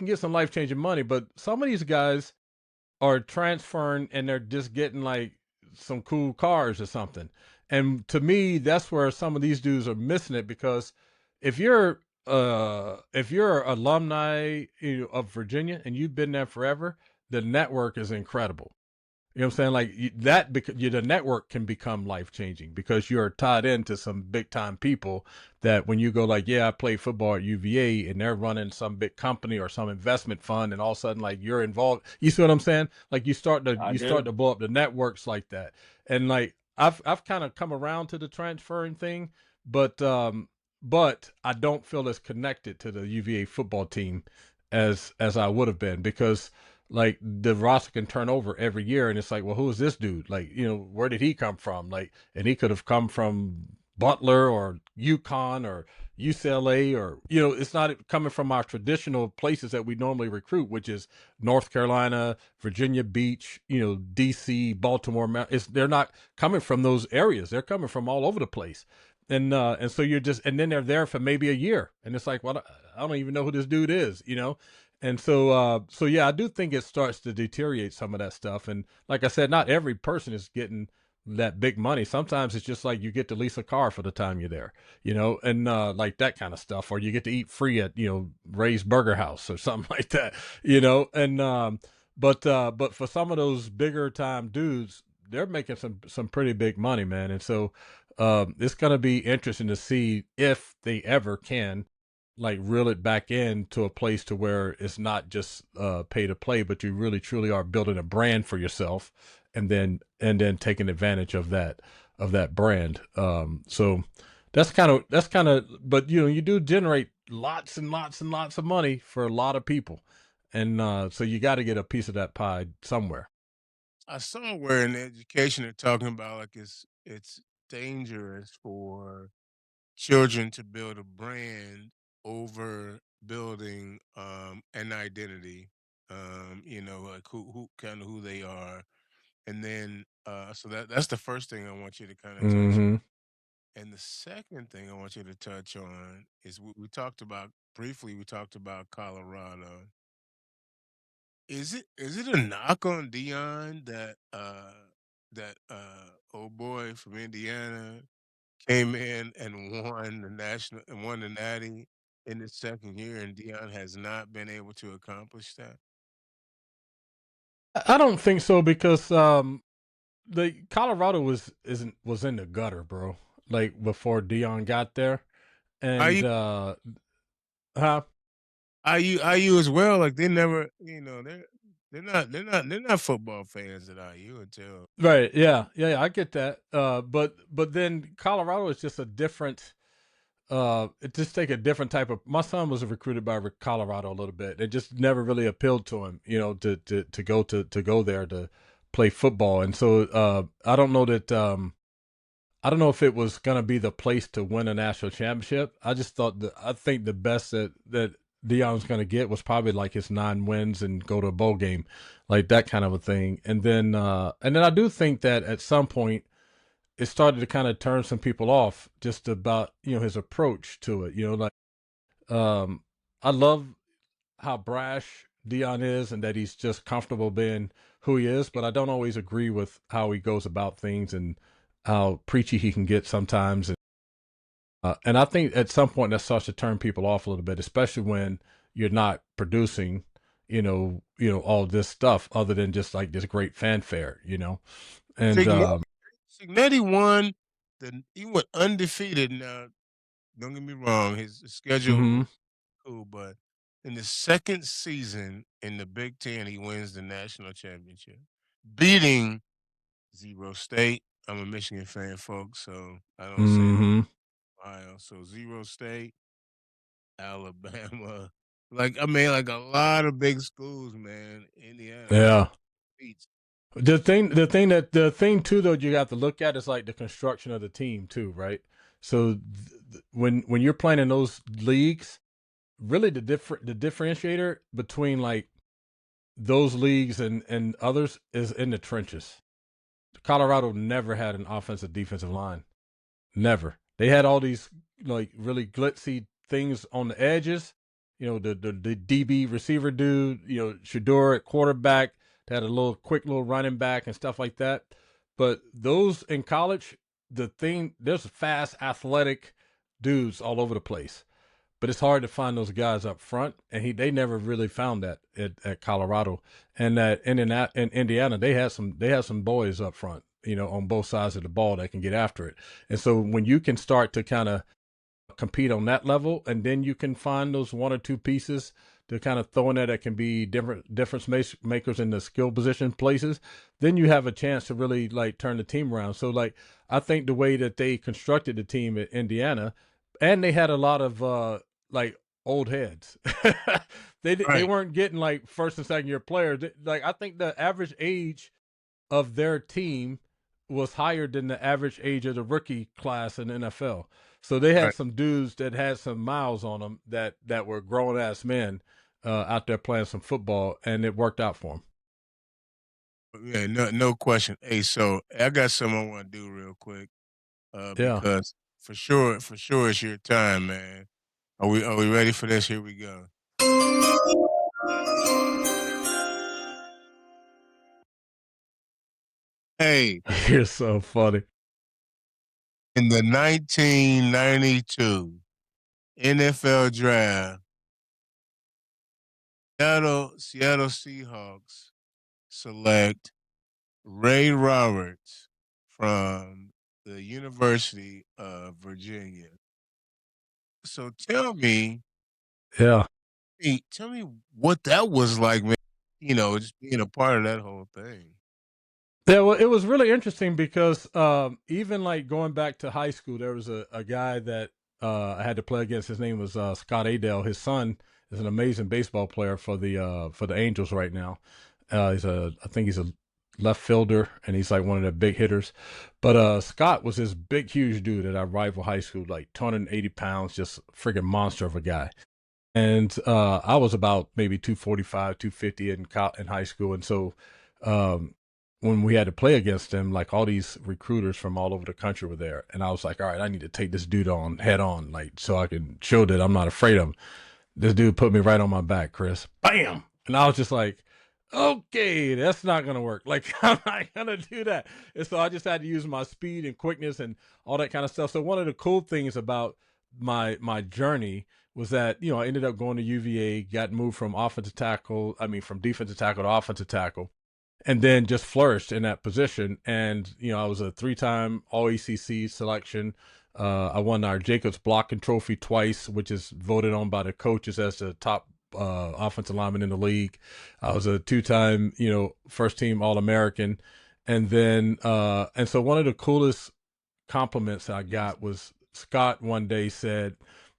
Speaker 2: get some life changing money, but some of these guys are transferring and they're just getting like some cool cars or something. And to me, that's where some of these dudes are missing it because if you're alumni of Virginia and you've been there forever, the network is incredible. You know what I'm saying? Like that, because the network can become life changing because you're tied into some big time people that when you go like, yeah, I play football at UVA and they're running some big company or some investment fund, and all of a sudden like you're involved. You see what I'm saying? Like you start to
Speaker 3: I
Speaker 2: you start
Speaker 3: do.
Speaker 2: to blow up the networks like that, and like I've kind of come around to the transferring thing, but I don't feel as connected to the UVA football team as I would have been because like the roster can turn over every year and it's like, well, who is this dude? Like, where did he come from? Like, and he could have come from Butler or UConn or UCLA, or it's not coming from our traditional places that we normally recruit, which is North Carolina, Virginia Beach, DC, Baltimore. They're not coming from those areas. They're coming from all over the place. And so and then they're there for maybe a year and it's like, well, I don't even know who this dude is. And so yeah, I do think it starts to deteriorate some of that stuff. And like I said, not every person is getting that big money. Sometimes it's just like you get to lease a car for the time you're there, and like that kind of stuff, or you get to eat free at Ray's Burger House or something like that, And but for some of those bigger time dudes, they're making some pretty big money, man. And so it's gonna be interesting to see if they ever can like reel it back into a place to where it's not just pay to play, but you really truly are building a brand for yourself, and then taking advantage of that brand. So that's kind of, but you do generate lots and lots and lots of money for a lot of people, and so you got to get a piece of that pie somewhere.
Speaker 1: I saw where in education they're talking about like it's dangerous for children to build a brand over building an identity. Like who kind of who they are. And then so that's the first thing I want you to kind of touch
Speaker 2: Mm-hmm.
Speaker 1: on. And the second thing I want you to touch on is we talked about briefly, we talked about Colorado. Is it a knock on Dion that old boy from Indiana came in and won the national and won the natty in his second year, and Dion has not been able to accomplish that?
Speaker 2: I don't think so because the Colorado was in the gutter, bro. Like before Dion got there,
Speaker 1: IU
Speaker 2: and huh?
Speaker 1: IU as well. Like they never, they're not football fans at IU until
Speaker 2: Right. Yeah. Yeah. Yeah, I get that. But then Colorado is just a different. It just take a different type of. My son was recruited by Colorado a little bit. It just never really appealed to him, to go there to play football. And so I don't know that. I don't know if it was gonna be the place to win a national championship. I think the best that Dion was gonna get was probably like his 9 wins and go to a bowl game, like that kind of a thing. And then I do think that at some point it started to kind of turn some people off just about his approach to it. Like um, I love how brash Dion is and that he's just comfortable being who he is. But I don't always agree with how he goes about things and how preachy he can get sometimes. And I think at some point that starts to turn people off a little bit, especially when you're not producing, all this stuff other than just like this great fanfare. And
Speaker 1: Signetti, Signetti won. He went undefeated. Now, don't get me wrong, his schedule
Speaker 2: mhm,
Speaker 1: was cool, but in the second season in the Big Ten, he wins the national championship, beating Zero State. I'm a Michigan fan, folks, so I don't say that.
Speaker 2: mhm,
Speaker 1: Ohio. So Zero State, Alabama, like a lot of big schools, man. Indiana, man,
Speaker 2: yeah.
Speaker 1: beats.
Speaker 2: The thing too, though, you have to look at is like the construction of the team too, right? So when you're playing in those leagues, really the differentiator between like those leagues and others is in the trenches. Colorado never had an offensive defensive line. Never. They had all these like really glitzy things on the edges. The DB receiver dude, Shador at quarterback. They had a little quick little running back and stuff like that. But those in college, there's fast, athletic dudes all over the place. But it's hard to find those guys up front, and they never really found that at Colorado. And that in Indiana, they had some boys up front, on both sides of the ball that can get after it. And so when you can start to kind of compete on that level, and then you can find those one or two pieces to kind of throw in there that can be difference makers in the skill position places, then you have a chance to really like turn the team around. So like I think the way that they constructed the team at Indiana, and they had a lot of like old heads. They
Speaker 1: Right.
Speaker 2: weren't getting like first and second year players. Like I think the average age of their team was higher than the average age of the rookie class in the NFL. So they had
Speaker 1: Right.
Speaker 2: some dudes that had some miles on them that were grown ass men out there playing some football, and it worked out for them.
Speaker 1: Yeah, no question. Hey, so I got something I want to do real quick.
Speaker 2: Yeah,
Speaker 1: Because for sure it's your time, man. Are we ready for this? Here we go. Hey,
Speaker 2: you're so funny.
Speaker 1: in the 1992 NFL draft, Seattle Seahawks select Ray Roberts from the University of Virginia. So
Speaker 2: Yeah.
Speaker 1: tell me what that was like, man. Just being a part of that whole thing.
Speaker 2: Yeah, well, it was really interesting because even like going back to high school, there was a guy that I had to play against. His name was Scott Adell. His son is an amazing baseball player for the Angels right now. I think he's a left fielder, and he's like one of the big hitters. But Scott was this big, huge dude at our rival high school, like 280 pounds, just freaking monster of a guy. And I was about maybe 245, 250 in high school, and so um, when we had to play against him, like all these recruiters from all over the country were there, and I was like, all right, I need to take this dude on head on, like so I can show that I'm not afraid of him. This dude put me right on my back, Chris. Bam, and I was just like, okay, that's not gonna work. Like I'm not gonna do that. And so I just had to use my speed and quickness and all that kind of stuff. So one of the cool things about my journey was that I ended up going to UVA, got moved from defensive tackle to offensive tackle, and then just flourished in that position. And I was a three-time All ACC selection. I won our Jacobs Blocking Trophy twice, which is voted on by the coaches as the top offensive lineman in the league. I was a two-time, first team All American, and so one of the coolest compliments I got was Scott one day said,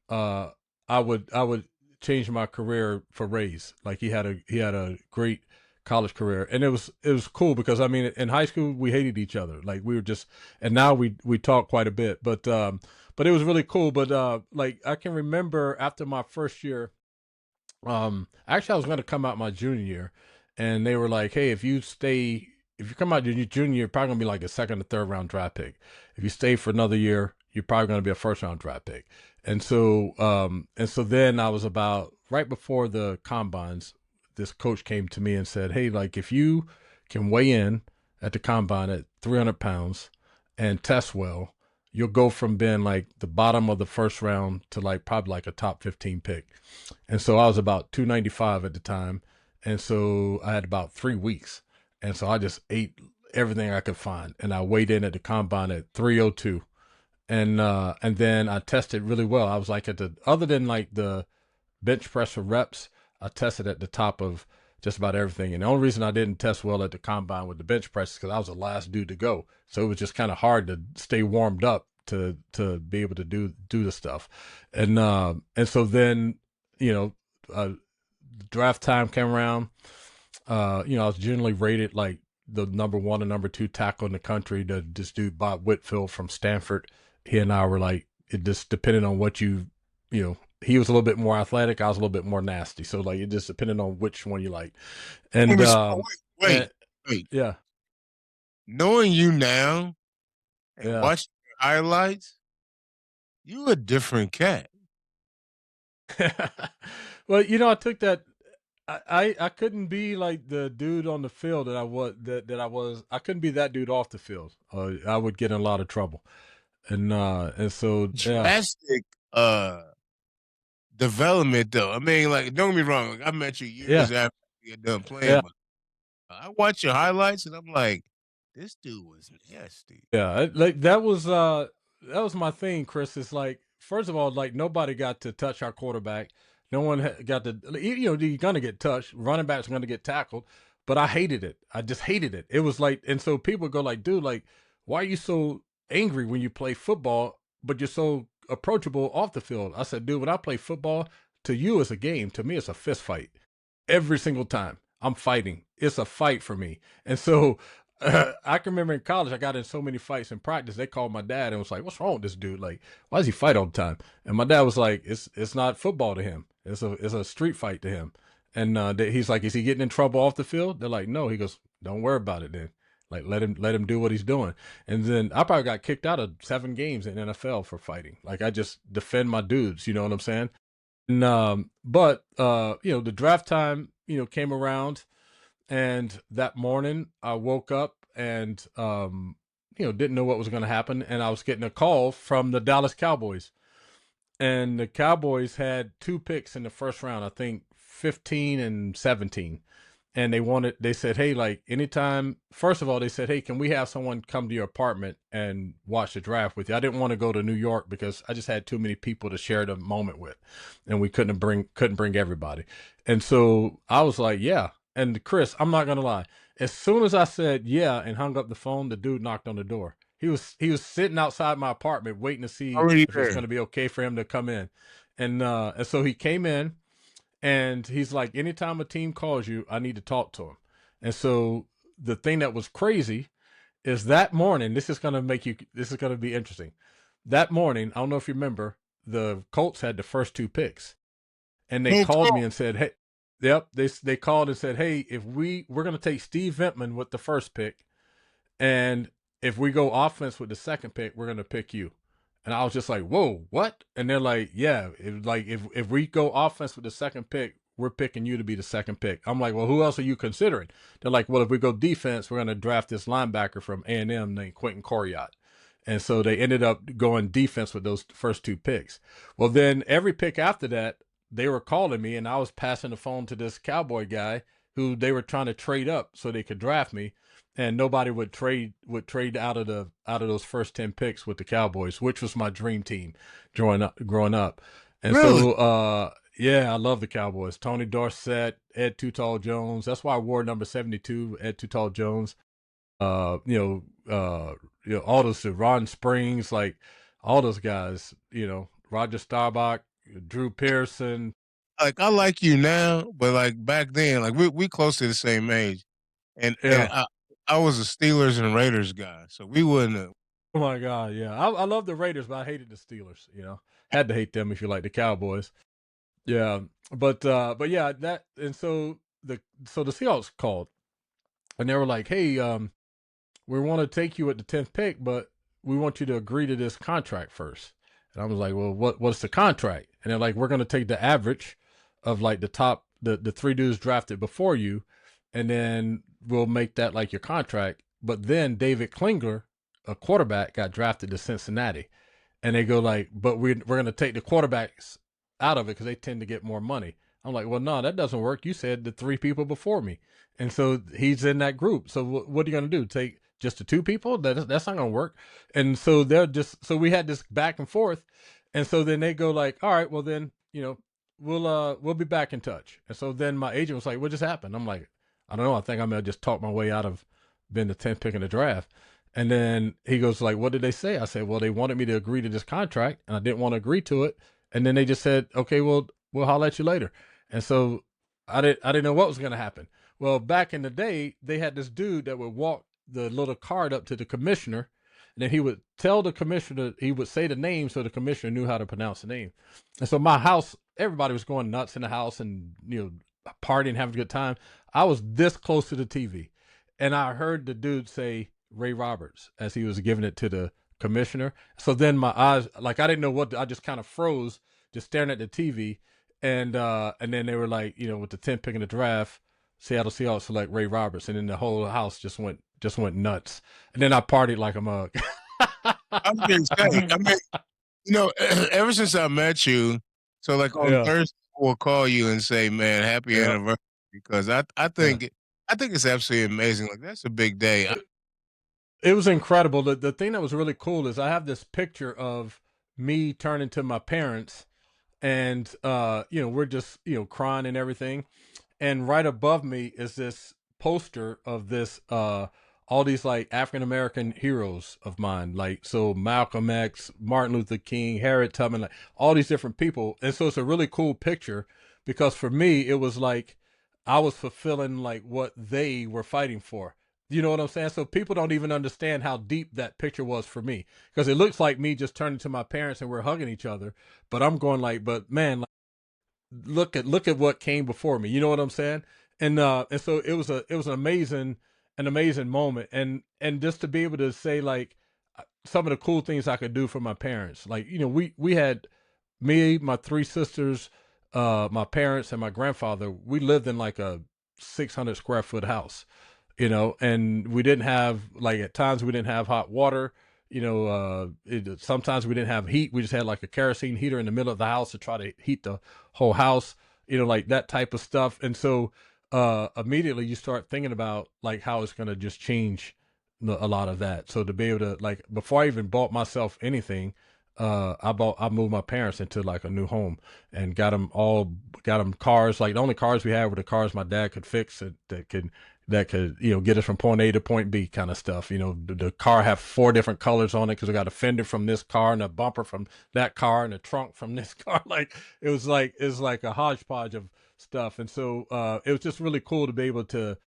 Speaker 2: uh, I would change my career for Ray's. Like he had a great college career, and it was cool because I mean in high school we hated each other. Like we were just, and now we talk quite a bit, but it was really cool. But like I can remember after my first year, actually I was going to come out my junior year, and they were like, hey, if you come out your junior year, you're probably gonna be like a second or third round draft pick. If you stay for another year, you're probably gonna be a first round draft pick. And so then I was about right before the combines. this coach came to me and said, "Hey, like if you can weigh in at the combine at 300 pounds and test well, you'll go from being like the bottom of the first round to like probably like a top 15 pick." And so I was about 295 at the time, and so I had about 3 weeks, and so I just ate everything I could find, and I weighed in at the combine at 302, and then I tested really well. I was like at the other than like the bench press for reps, I tested at the top of just about everything. And the only reason I didn't test well at the combine with the bench press is because I was the last dude to go. So it was just kind of hard to stay warmed up to be able to do the stuff. And so then, you know, draft time came around. I was generally rated like the number one and number two tackle in the country. This dude Bob Whitfield from Stanford, he and I were like, it just depended on what you know, he was a little bit more athletic. I was a little bit more nasty. So like, it just depended on which one you like.
Speaker 1: Hey,
Speaker 2: And,
Speaker 1: wait,
Speaker 2: and
Speaker 1: wait.
Speaker 2: yeah,
Speaker 1: Knowing you now and
Speaker 2: yeah.
Speaker 1: watching your highlights, you a different cat.
Speaker 2: Well, I took that. I couldn't be like the dude on the field that I was that I was. I couldn't be that dude off the field. I would get in a lot of trouble. And so yeah,
Speaker 1: Drastic development though. I mean, like, don't get me wrong. Like, I met you
Speaker 2: yeah,
Speaker 1: years after you got done playing,
Speaker 2: yeah.
Speaker 1: but I watch your highlights and I'm like, this dude was nasty.
Speaker 2: Yeah, like that was my thing, Chris. It's like first of all, like nobody got to touch our quarterback. No one got to. You're gonna get touched. Running backs are gonna get tackled. But I hated it. I just hated it. It was like, and so people go like, dude, like, why are you so angry when you play football, but you're so approachable off the field? I said, dude, when I play football, to you it's a game. To me, it's a fist fight every single time I'm fighting. It's a fight for me. And so I can remember in college, I got in so many fights in practice. They called my dad and was like, "What's wrong with this dude? Like, why does he fight all the time?" And my dad was like, "It's not football to him. It's a street fight to him." And he's like, "Is he getting in trouble off the field?" They're like, "No." He goes, "Don't worry about it then. Like, let him do what he's doing." And then I probably got kicked out of 7 games in NFL for fighting. Like, I just defend my dudes. You know what I'm saying? And but the draft time came around, and that morning I woke up and didn't know what was going to happen, and I was getting a call from the Dallas Cowboys, and the Cowboys had 2 picks in the first round, I think 15 and 17. And they said, "Hey, like anytime," first of all, they said, "Hey, can we have someone come to your apartment and watch the draft with you?" I didn't want to go to New York because I just had too many people to share the moment with, and we couldn't bring everybody. And so I was like, "Yeah." And Chris, I'm not gonna lie. As soon as I said yeah and hung up the phone, the dude knocked on the door. He was sitting outside my apartment waiting to see
Speaker 1: Already
Speaker 2: if it was
Speaker 1: there.
Speaker 2: going to be okay for him to come in, and so he came in, and he's like, anytime a team calls you, I need to talk to him. And so the thing that was crazy is that morning, this is going to be interesting. That morning, I don't know if you remember, the Colts had the first 2 picks, and they
Speaker 1: No
Speaker 2: called me
Speaker 1: call.
Speaker 2: and said, "Hey, yep." They called and said, "Hey, if we're going to take Steve Ventman with the first pick, and if we go offense with the second pick, we're going to pick you." And I was just like, "Whoa, what?" And they're like, "Yeah, if we go offense with the second pick, we're picking you to be the second pick." I'm like, "Well, who else are you considering?" They're like, "Well, if we go defense, we're going to draft this linebacker from A&M named Quentin Coriat." And so they ended up going defense with those first 2 picks. Well, then every pick after that, they were calling me, and I was passing the phone to this Cowboy guy who they were trying to trade up so they could draft me, and nobody would trade out of those first 10 picks with the Cowboys, which was my dream team growing up. And
Speaker 1: Really?
Speaker 2: so yeah, I love the Cowboys. Tony Dorsett, Ed Too Tall Jones. That's why I wore number 72, Ed Too Tall Jones. Uh, you all those Ron Springs, like all those guys, Roger Staubach, Drew Pearson.
Speaker 1: Like, I like you now, but like back then, like we close to the same age. And
Speaker 2: Yeah.
Speaker 1: I was a Steelers and Raiders guy, so we wouldn't have.
Speaker 2: Oh my God, yeah. I love the Raiders, but I hated the Steelers. Had to hate them if you like the Cowboys. Yeah, but yeah, that and so the Seahawks called, and they were like, "Hey, we want to take you at the 10th pick, but we want you to agree to this contract first." And I was like, "Well, what's the contract?" And they're like, "We're going to take the average of like the top the three dudes drafted before you, and then we'll make that like your contract. But then David Klingler, a quarterback, got drafted to Cincinnati, and they go like, but we're going to take the quarterbacks out of it because they tend to get more money. I'm like, well, no, that doesn't work. You said the three people before me, and so he's in that group. So what are you going to do? Take just the two people? That's not going to work. And so they're just so we had this back and forth, and so then they go like, all right, well then we'll be back in touch. And so then my agent was like, what just happened? I'm like, I don't know. I think I'm gonna just talk my way out of being the 10th pick in the draft. And then he goes like, what did they say? I said, well, they wanted me to agree to this contract and I didn't want to agree to it. And then they just said, okay, well, we'll holler at you later. And so I didn't know what was going to happen. Well, back in the day, they had this dude that would walk the little card up to the commissioner. And then he would tell the commissioner, he would say the name so the commissioner knew how to pronounce the name. And so my house, everybody was going nuts in the house and, partying, having a good time. I was this close to the TV. And I heard the dude say Ray Roberts as he was giving it to the commissioner. So then my eyes, like I didn't know I just kind of froze, just staring at the TV. And then they were like, with the 10th pick in the draft, Seattle Seahawks select Ray Roberts, and then the whole house just went nuts. And then I partied like a mug.
Speaker 1: I'm just saying. I mean, ever since I met you, so like on
Speaker 2: Yeah,
Speaker 1: Thursday, we'll call you and say, "Man, happy
Speaker 2: yeah,
Speaker 1: anniversary," because
Speaker 2: yeah.
Speaker 1: I think it's absolutely amazing. Like that's a big day.
Speaker 2: It was incredible. The thing that was really cool is I have this picture of me turning to my parents, and we're just crying and everything, and right above me is this poster of this all these like African American heroes of mine, like so Malcolm X, Martin Luther King, Harriet Tubman, like all these different people. And so it's a really cool picture because for me it was like I was fulfilling like what they were fighting for. You know what I'm saying? So people don't even understand how deep that picture was for me because it looks like me just turning to my parents and we're hugging each other, but I'm going like, but man, look at what came before me. You know what I'm saying? And so it was an amazing moment, and just to be able to say like some of the cool things I could do for my parents. Like we had me, my three sisters, my parents, and my grandfather. We lived in like a 600 square foot house, and we didn't have like at times we didn't have hot water. Sometimes we didn't have heat. We just had like a kerosene heater in the middle of the house to try to heat the whole house, like that type of stuff. And so immediately you start thinking about like how it's going to just change a lot of that. So to be able to like before I even bought myself anything, I moved my parents into like a new home and got them cars. Like the only cars we had were the cars my dad could fix that could get us from point A to point B kind of stuff. The car have four different colors on it because we got a fender from this car and a bumper from that car and a trunk from this car. Like it was like a hodgepodge of stuff. And so it was just really cool to be able to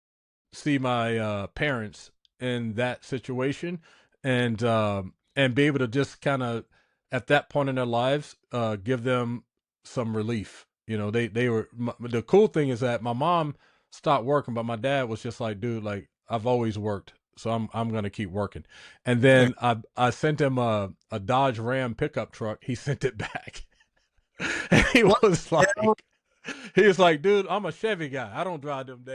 Speaker 2: see my parents in that situation and be able to just kind of at that point in their lives give them some relief. They were the cool thing is that my mom stopped working, but my dad was just like, dude, like I've always worked, so I'm gonna keep working. And
Speaker 1: Yeah.
Speaker 2: then I sent him a Dodge Ram pickup truck. He sent it back. And
Speaker 1: What the hell?
Speaker 2: he was like, dude, I'm a Chevy guy. I don't drive them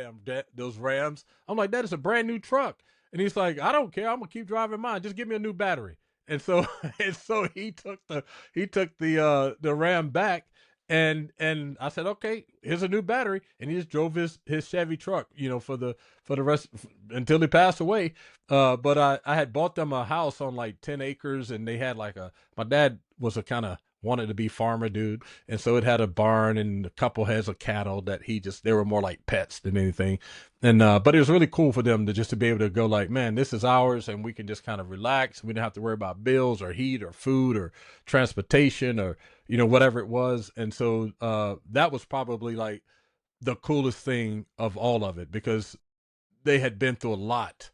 Speaker 2: those Rams. I'm like, that is a brand new truck. And he's like, I don't care. I'm gonna keep driving mine. Just give me a new battery. And so and so he took the Ram back and I said, okay, here's a new battery. And he just drove his Chevy truck, for the rest until he passed away. But I had bought them a house on like 10 acres and they had like my dad was a kind of wanted to be farmer dude, and so it had a barn and a couple heads of cattle that they were more like pets than anything. And but it was really cool for them to just to be able to go like, man, this is ours and we can just kind of relax. We didn't have to worry about bills or heat or food or transportation or whatever it was. And so that was probably like the coolest thing of all of it because they had been through a lot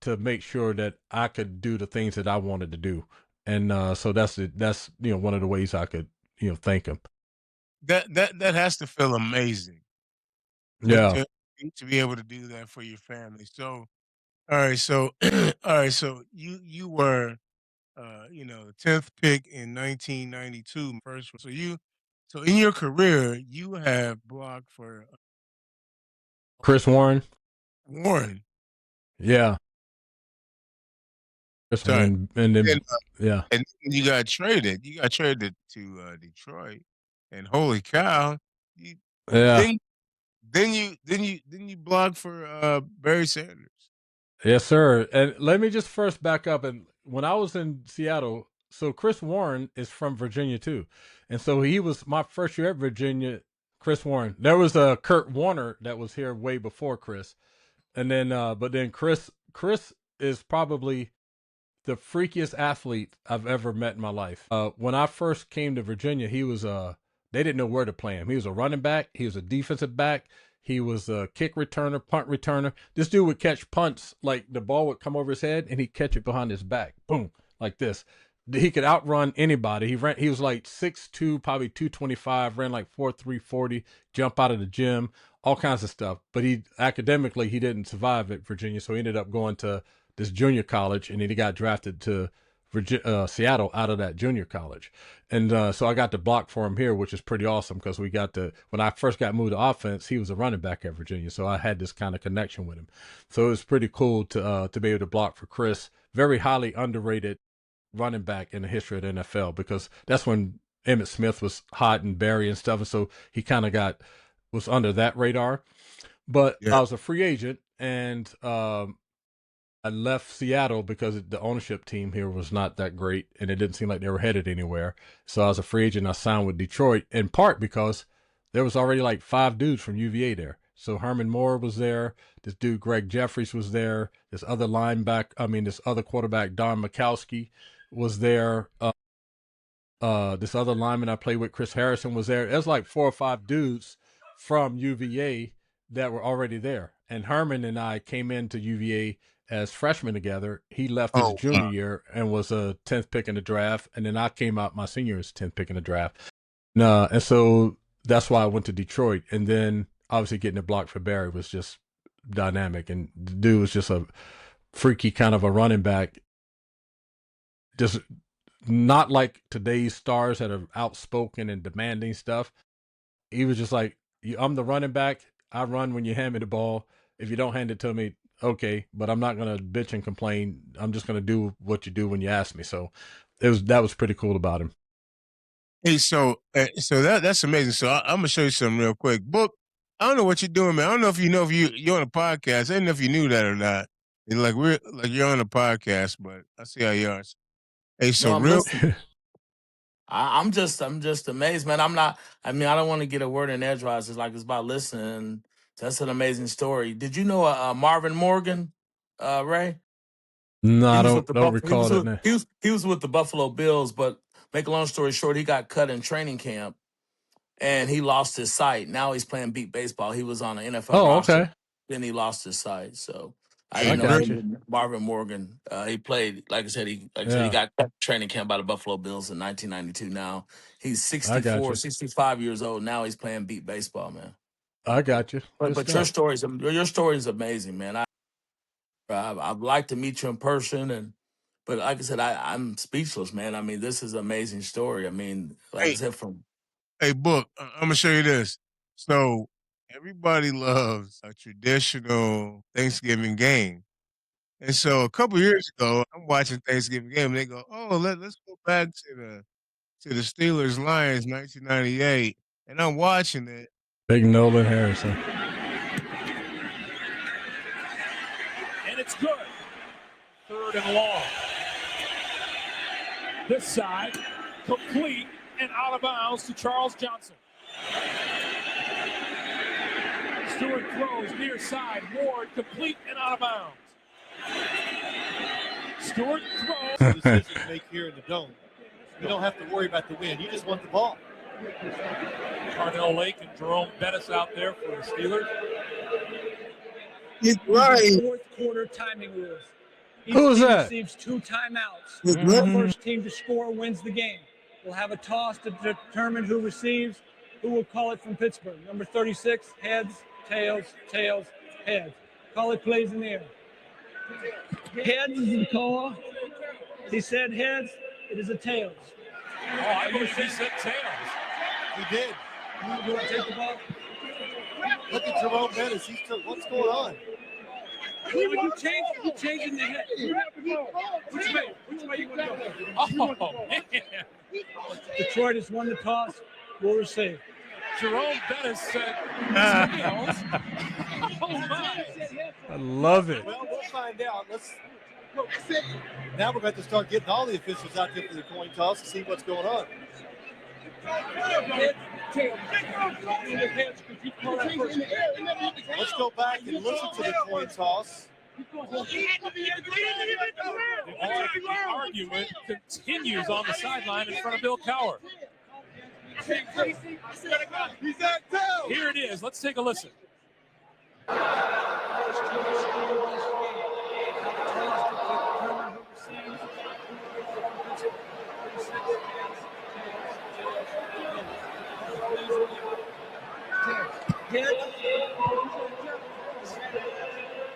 Speaker 2: to make sure that I could do the things that I wanted to do. And so that's one of the ways I could thank him.
Speaker 1: That has to feel amazing to
Speaker 2: Yeah.
Speaker 1: to to be able to do that for your family. So, all right, so all right, so you were the 10th pick in 1992, first. So in your career, you have blocked for
Speaker 2: Chris Warren.
Speaker 1: Warren.
Speaker 2: Yeah. Chris
Speaker 1: Sorry.
Speaker 2: and then
Speaker 1: And,
Speaker 2: yeah.
Speaker 1: and you got traded. You got traded to Detroit. And holy cow, you,
Speaker 2: Yeah.
Speaker 1: then then you blocked for Barry Sanders.
Speaker 2: Yes, sir. And let me just first back up. And when I was in Seattle, so Chris Warren is from Virginia too, and so he was my first year at Virginia. Chris Warren. There was a Kurt Warner that was here way before Chris, and then but then Chris is probably the freakiest athlete I've ever met in my life. When I first came to Virginia, he was they didn't know where to play him. He was a running back. He was a defensive back. He was a kick returner, punt returner. This dude would catch punts, like the ball would come over his head and he'd catch it behind his back. Boom, like this. He could outrun anybody. He was like 6'2", probably 225, ran like 4.3 40, jump out of the gym, all kinds of stuff. But he academically he didn't survive at Virginia, so he ended up going to this junior college, and then he got drafted to Seattle out of that junior college. And so I got to block for him here, which is pretty awesome because we got to, when I first got moved to offense, he was a running back at Virginia. So I had this kind of connection with him. So it was pretty cool to be able to block for Chris. Very highly underrated running back in the history of the NFL because that's when Emmitt Smith was hot and Barry and stuff. And so he kind of was under that radar. But
Speaker 1: Yeah.
Speaker 2: I was a free agent and I left Seattle because the ownership team here was not that great and it didn't seem like they were headed anywhere. So I was a free agent. I signed with Detroit in part because there was already like 5 dudes from UVA there. So Herman Moore was there. This dude, Greg Jeffries, was there. This other quarterback, Don Mikowski, was there. This other lineman I played with, Chris Harrison, was there. There's like 4 or 5 dudes from UVA that were already there. And Herman and I came into UVA as freshmen together. He left his junior year and was a 10th pick in the draft. And then I came out my senior as 10th pick in the draft. And so that's why I went to Detroit. And then obviously getting a block for Barry was just dynamic. And the dude was just a freaky kind of a running back. Just not like today's stars that are outspoken and demanding stuff. He was just like, I'm the running back. I run when you hand me the ball. If you don't hand it to me, okay, but I'm not going to bitch and complain. I'm just going to do what you do when you ask me. So that was pretty cool about him.
Speaker 1: Hey, so that's amazing. So I'm gonna show you something real quick. Book, I don't know what you're doing, man. I don't know if you're on a podcast. I didn't know if you knew that or not. And you're on a podcast, but I see how you are. Hey, so
Speaker 3: No, I'm
Speaker 1: real
Speaker 3: listening. I'm just amazed, man. I mean, I don't want to get a word in edgewise. It's like it's about listening. That's an amazing story. Did you know Marvin Morgan, Ray?
Speaker 2: No,
Speaker 3: He
Speaker 2: I
Speaker 3: was with
Speaker 2: don't recall that name.
Speaker 3: he was with the Buffalo Bills, but make a long story short, he got cut in training camp and he lost his sight. Now he's playing beat baseball. He was on an NFL
Speaker 2: Oh,
Speaker 3: roster.
Speaker 2: okay.
Speaker 3: Then he lost his sight. So I
Speaker 1: hey,
Speaker 2: I
Speaker 3: didn't know
Speaker 1: real,
Speaker 2: got you.
Speaker 3: him, Marvin Morgan. He played, like I said, he
Speaker 2: Yeah,
Speaker 3: got cut in training camp by the Buffalo Bills in 1992. Now he's
Speaker 2: I got
Speaker 3: 64,
Speaker 2: you.
Speaker 3: 65 years old. Now he's playing beat baseball, man.
Speaker 2: I got you.
Speaker 3: But
Speaker 2: Good
Speaker 3: but
Speaker 2: stuff.
Speaker 3: your story is amazing, man. I'd like to meet you in person, but like I said, I'm speechless, man. I mean, this is an amazing story. I mean, like I
Speaker 1: hey,
Speaker 3: said, from
Speaker 1: hey, book. I'm gonna show you this. So everybody loves a traditional Thanksgiving game. And so a couple years ago, I'm watching Thanksgiving game, and they go, "Oh, let's go back to the Steelers Lions 1998," and I'm watching it.
Speaker 2: Big Nolan Harrison.
Speaker 4: And it's good. 3rd and long. This side, complete and out of bounds to Charles Johnson. Stewart throws near side. Ward complete and out of bounds. Stewart throws.
Speaker 5: Decision to make here in the dome. You don't have to worry about the win. You just want the ball.
Speaker 4: Carnell Lake and Jerome Bettis out there for the Steelers.
Speaker 1: He's right.
Speaker 6: 4th quarter timing rules. Each
Speaker 2: Who was
Speaker 6: team
Speaker 2: that?
Speaker 6: receives 2 timeouts.
Speaker 1: He's
Speaker 6: The
Speaker 1: right.
Speaker 6: first team to score wins the game. We'll have a toss to determine who receives. Who will call it from Pittsburgh? Number 36, heads, tails, tails, heads. Call it plays in the air. Heads is the call. He said heads. It is a tails.
Speaker 4: Oh, I believe he said tails.
Speaker 5: He did.
Speaker 6: You want to take the ball?
Speaker 5: Look at Jerome Bettis. What's going on?
Speaker 4: You changing the head. Which way? Which way you want to go? Oh, man.
Speaker 6: Detroit has won the toss. Will receive.
Speaker 4: Jerome Bettis said tails. Oh, my.
Speaker 2: I love it.
Speaker 5: Well, we'll find out. Now we're going to start getting all the officials out there for the coin toss to see what's going on. Let's go back and listen to the coin toss.
Speaker 4: The argument continues on the sideline in front of Bill Cowher. Here it is. Let's take a listen.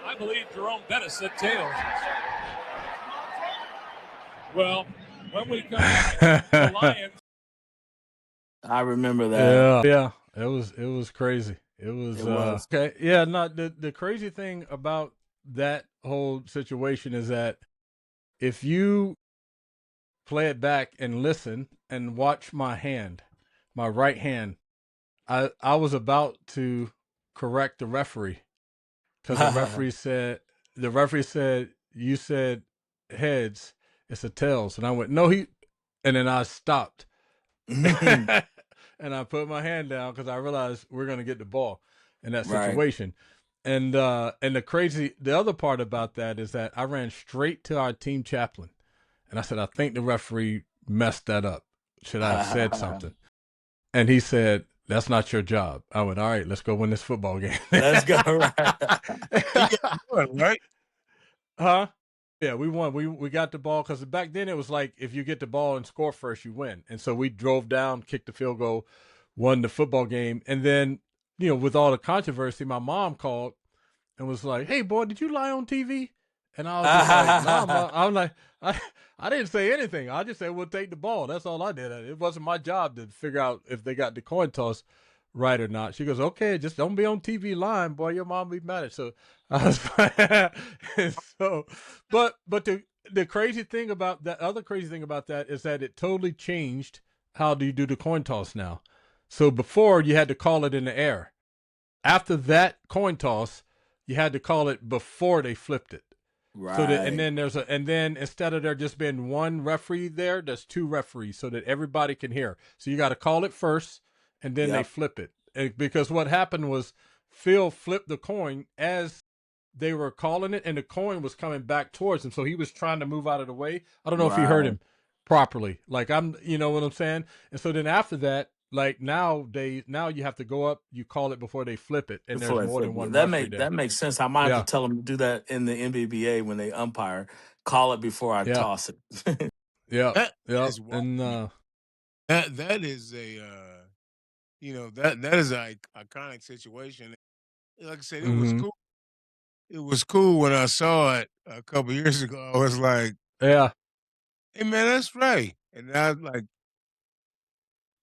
Speaker 4: I believe Jerome Bettis said tails. Well, when we come back, the Lions.
Speaker 3: I remember that.
Speaker 2: Yeah. It was crazy. It was. Okay. Yeah. No. The crazy thing about that whole situation is that if you play it back and listen and watch my hand, my right hand, I was about to correct the referee because the referee said you said heads, it's a tails, and I went no and then I stopped and I put my hand down because I realized we're gonna get the ball in that situation. Right. And the other part about that is that I ran straight to our team chaplain and I said, I think the referee messed that up. Should I have said something? And he said, that's not your job. I went, all right, let's go win this football game.
Speaker 3: Let's go.
Speaker 1: Right?
Speaker 2: Huh? Yeah, we won. We got the ball because back then it was like if you get the ball and score first, you win. And so we drove down, kicked the field goal, won the football game. And then, with all the controversy, my mom called and was like, hey, boy, did you lie on TV? And I was just like, no, Mom. I'm like, I didn't say anything. I just said, we'll take the ball. That's all I did. It wasn't my job to figure out if they got the coin toss right or not. She goes, okay, just don't be on TV lying, boy. Your mom will be mad at you. So I was and so, but the crazy thing about that, other crazy thing about that is that it totally changed how do you do the coin toss now. So before you had to call it in the air. After that coin toss, you had to call it before they flipped it.
Speaker 3: Right.
Speaker 2: So that, and then instead of there just being one referee there's two referees so that everybody can hear. So you got to call it first and then they flip it. And because what happened was Phil flipped the coin as they were calling it and the coin was coming back towards him. So he was trying to move out of the way. I don't know if he heard him properly. Like you know what I'm saying? And so then after that, like now you have to go up, you call it before they flip it, and there's more than one.
Speaker 3: That makes sense. I might have to tell them to do that in the NBBA when they umpire. Call it before I toss it.
Speaker 2: Yeah.
Speaker 1: And that is a that is an iconic situation. Like I said, it was cool. It was cool when I saw it a couple years ago. I was like,
Speaker 2: hey
Speaker 1: man, that's right. And I was like,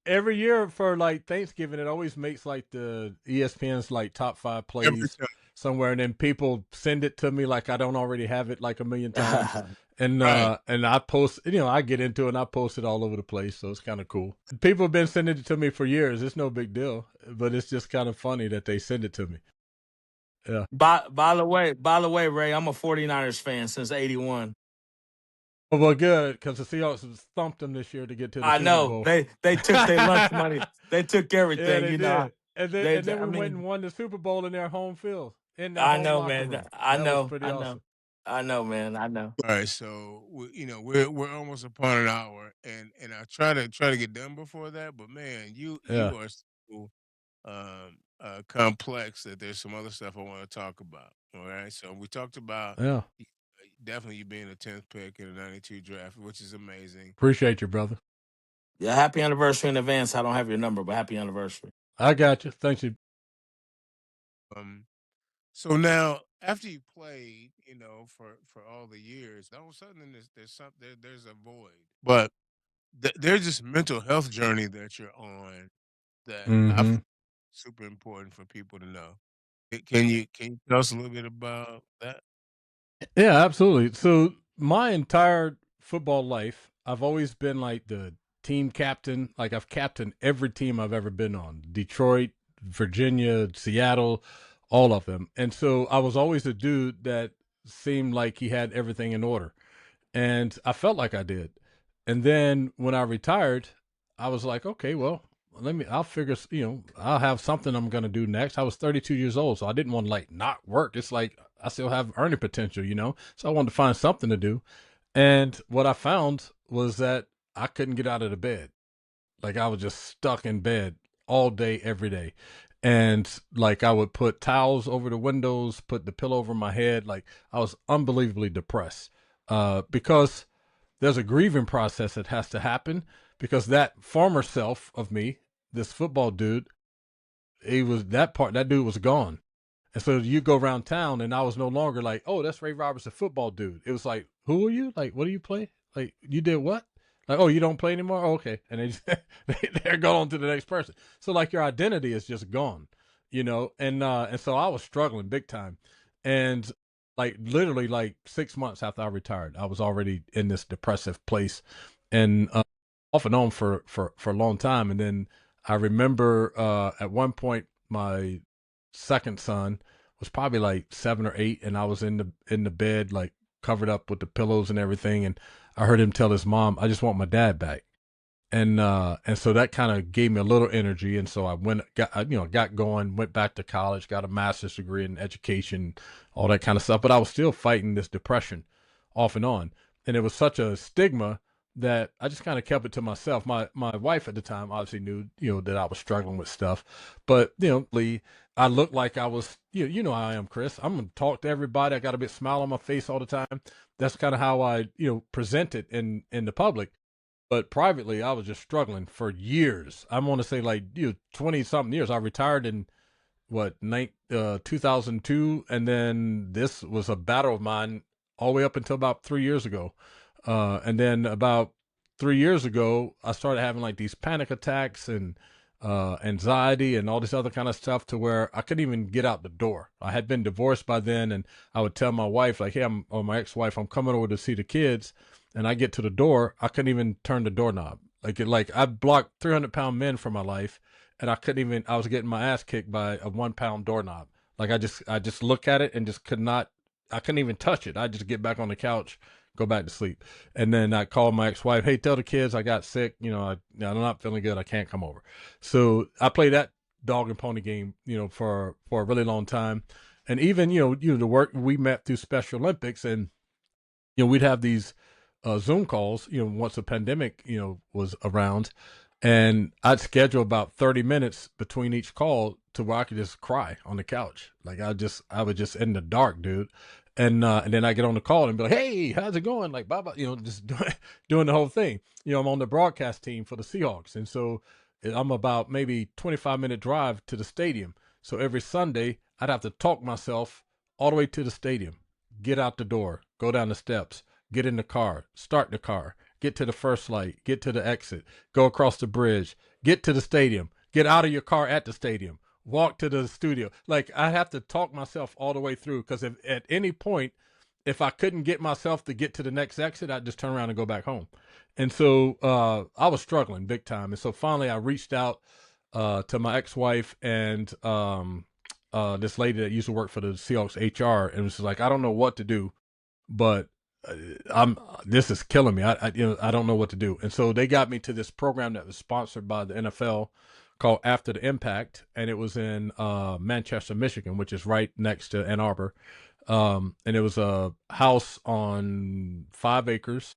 Speaker 2: every year for like Thanksgiving, it always makes like the ESPN's like top 5 plays somewhere, and then people send it to me like I don't already have it like a million times. And and I post, I get into it and I post it all over the place, so it's kind of cool. People have been sending it to me for years. It's no big deal, but it's just kind of funny that they send it to me. Yeah.
Speaker 3: By the way, Ray, I'm a 49ers fan since '81.
Speaker 2: Well, good, because the Seahawks thumped them this year to get to the Super Bowl.
Speaker 3: They took their lunch money. They took everything,
Speaker 2: they
Speaker 3: you
Speaker 2: did.
Speaker 3: know.
Speaker 2: And then we went and won the Super Bowl in their home field.
Speaker 3: I know, man. I know, man. I know.
Speaker 1: All right, so we're almost upon an hour, and I try to get done before that, but man, you are so complex that there's some other stuff I want to talk about. All right, so we talked about definitely you being a 10th pick in the '92 draft, which is amazing.
Speaker 2: Appreciate you, brother.
Speaker 3: Yeah, happy anniversary in advance. I don't have your number, but happy anniversary.
Speaker 2: I got you. Thank you.
Speaker 1: So now, after you played, for all the years, all of a sudden there's a void. But there's this mental health journey that you're on that I've super important for people to know. Can you tell us a little bit about that?
Speaker 2: Yeah, absolutely. So my entire football life, I've always been like the team captain. Like I've captained every team I've ever been on. Detroit, Virginia, Seattle, all of them. And so I was always a dude that seemed like he had everything in order. And I felt like I did. And then when I retired, I was like, okay, well, I'll figure, I'll have something I'm going to do next. I was 32 years old, so I didn't want to like not work. It's like I still have earning potential. So I wanted to find something to do. And what I found was that I couldn't get out of the bed. Like I was just stuck in bed all day, every day. And like I would put towels over the windows, put the pillow over my head. Like I was unbelievably depressed because there's a grieving process that has to happen because that former self of me, this football dude, that dude was gone. And so you go around town and I was no longer like, oh, that's Ray Roberts, a football dude. It was like, who are you? Like, what do you play? Like, you did what? Like, oh, you don't play anymore? Oh, okay. And they're going on to the next person. So like your identity is just gone. And so I was struggling big time. And like literally like 6 months after I retired, I was already in this depressive place and off and on for a long time. And then I remember at one point my second son was probably like 7 or 8, and I was in the bed like covered up with the pillows and everything, and I heard him tell his mom, "I just want my dad back." And so that kind of gave me a little energy, and so I got going, went back to college, got a master's degree in education, all that kind of stuff. But I was still fighting this depression, off and on, and it was such a stigma that I just kind of kept it to myself. My wife at the time obviously knew that I was struggling with stuff, but Lee, I looked like I was you know how I am, Chris. I'm gonna talk to everybody. I got a big smile on my face all the time. That's kind of how I present it in the public, but privately, I was just struggling for years. I want to say like 20 something years. I retired in 2002, and then this was a battle of mine all the way up until about 3 years ago. And then about 3 years ago, I started having like these panic attacks and anxiety and all this other kind of stuff to where I couldn't even get out the door. I had been divorced by then, and I would tell my wife like, "Hey, or my ex-wife, I'm coming over to see the kids." And I get to the door, I couldn't even turn the doorknob. Like I blocked 300-pound men from my life, and I couldn't even. I was getting my ass kicked by a 1-pound doorknob. Like I just look at it and just could not. I couldn't even touch it. I just get back on the couch, go back to sleep, and then I called my ex-wife. Hey, tell the kids I got sick. I'm not feeling good. I can't come over. So I played that dog and pony game, for a really long time, and even the work we met through Special Olympics, and we'd have these Zoom calls, once the pandemic, was around, and I'd schedule about 30 minutes between each call to where I could just cry on the couch. Like I was just in the dark, dude. And then I get on the call and be like, "Hey, how's it going?" Like, bye bye, just doing the whole thing. I'm on the broadcast team for the Seahawks, and so I'm about maybe 25-minute drive to the stadium. So every Sunday, I'd have to talk myself all the way to the stadium, get out the door, go down the steps, get in the car, start the car, get to the first light, get to the exit, go across the bridge, get to the stadium, get out of your car at the stadium, walk to the studio. Like I have to talk myself all the way through, because if at any point, if I couldn't get myself to get to the next exit, I'd just turn around and go back home. And so I was struggling big time. And so finally I reached out to my ex-wife and this lady that used to work for the Seahawks HR, and was like, "I don't know what to do, but uh, this is killing me. I don't know what to do." And so they got me to this program that was sponsored by the NFL called After the Impact, and it was in Manchester, Michigan, which is right next to Ann Arbor. And it was a house on 5 acres,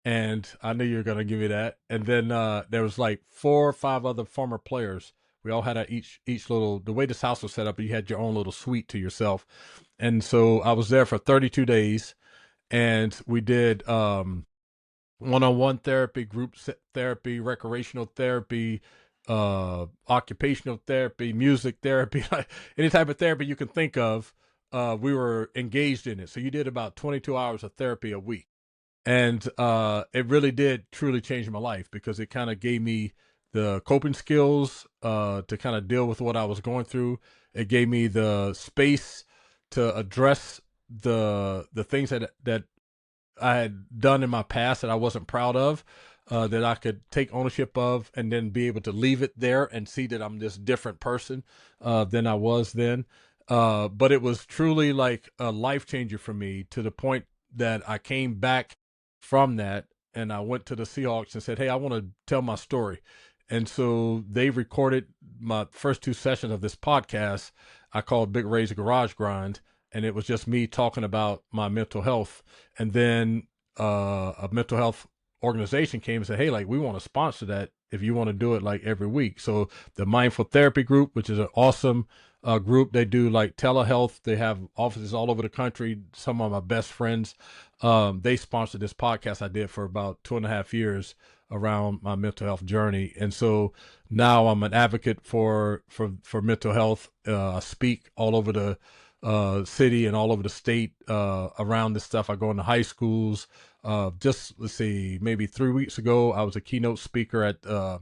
Speaker 2: and I knew you were gonna give me that. And then there was like 4 or 5 other former players. We all had each little, the way this house was set up, you had your own little suite to yourself. And so I was there for 32 days, and we did one-on-one therapy, group therapy, recreational therapy, occupational therapy, music therapy, any type of therapy you can think of. We were engaged in it. So you did about 22 hours of therapy a week. And it really did truly change my life, because it kind of gave me the coping skills to kind of deal with what I was going through. It gave me the space to address the things that I had done in my past that I wasn't proud of, that I could take ownership of, and then be able to leave it there and see that I'm this different person than I was then. But it was truly like a life changer for me, to the point that I came back from that and I went to the Seahawks and said, "Hey, I want to tell my story." And so they recorded my first 2 sessions of this podcast I called Big Ray's Garage Grind. And it was just me talking about my mental health. And then a mental health organization came and said, "Hey, like, we want to sponsor that if you want to do it like every week." So the Mindful Therapy Group, which is an awesome group, they do like telehealth. They have offices all over the country. Some of my best friends, they sponsored this podcast I did for about 2.5 years around my mental health journey. And so now I'm an advocate for mental health. I speak all over the city and all over the state around this stuff. I go into high schools. Just, let's see, maybe 3 weeks ago, I was a keynote speaker at the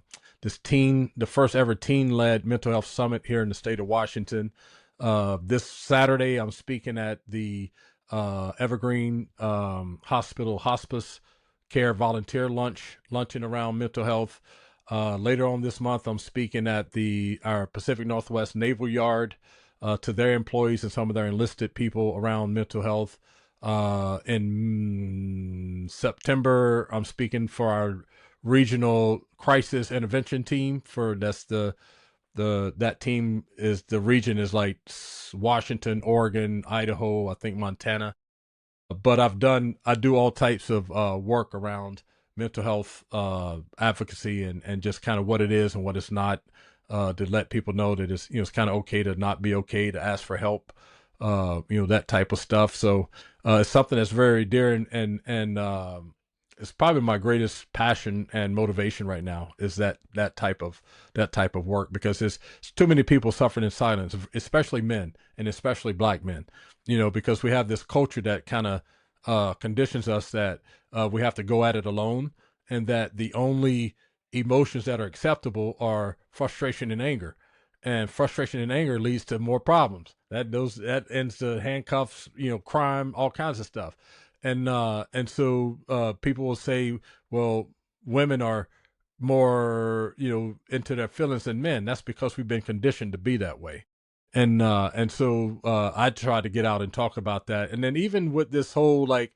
Speaker 2: first ever teen-led mental health summit here in the state of Washington. This Saturday, I'm speaking at the Evergreen Hospital Hospice Care Volunteer luncheon around mental health. Later on this month, I'm speaking at our Pacific Northwest Naval Yard to their employees and some of their enlisted people around mental health. In September, I'm speaking for our regional crisis intervention team. That team is, the region is like Washington, Oregon, Idaho, I think Montana. But I do all types of work around mental health advocacy and just kind of what it is and what it's not, to let people know that it's kind of okay to not be okay, to ask for help, that type of stuff. So it's something that's very dear, and it's probably my greatest passion and motivation right now, is that type of work, because there's too many people suffering in silence, especially men, and especially Black men, because we have this culture that kind of conditions us that we have to go at it alone, and that the only emotions that are acceptable are frustration and anger. And frustration and anger leads to more problems. That ends to handcuffs, crime, all kinds of stuff. And so people will say, well, women are more, into their feelings than men. That's because we've been conditioned to be that way. And so I try to get out and talk about that. And then even with this whole, like,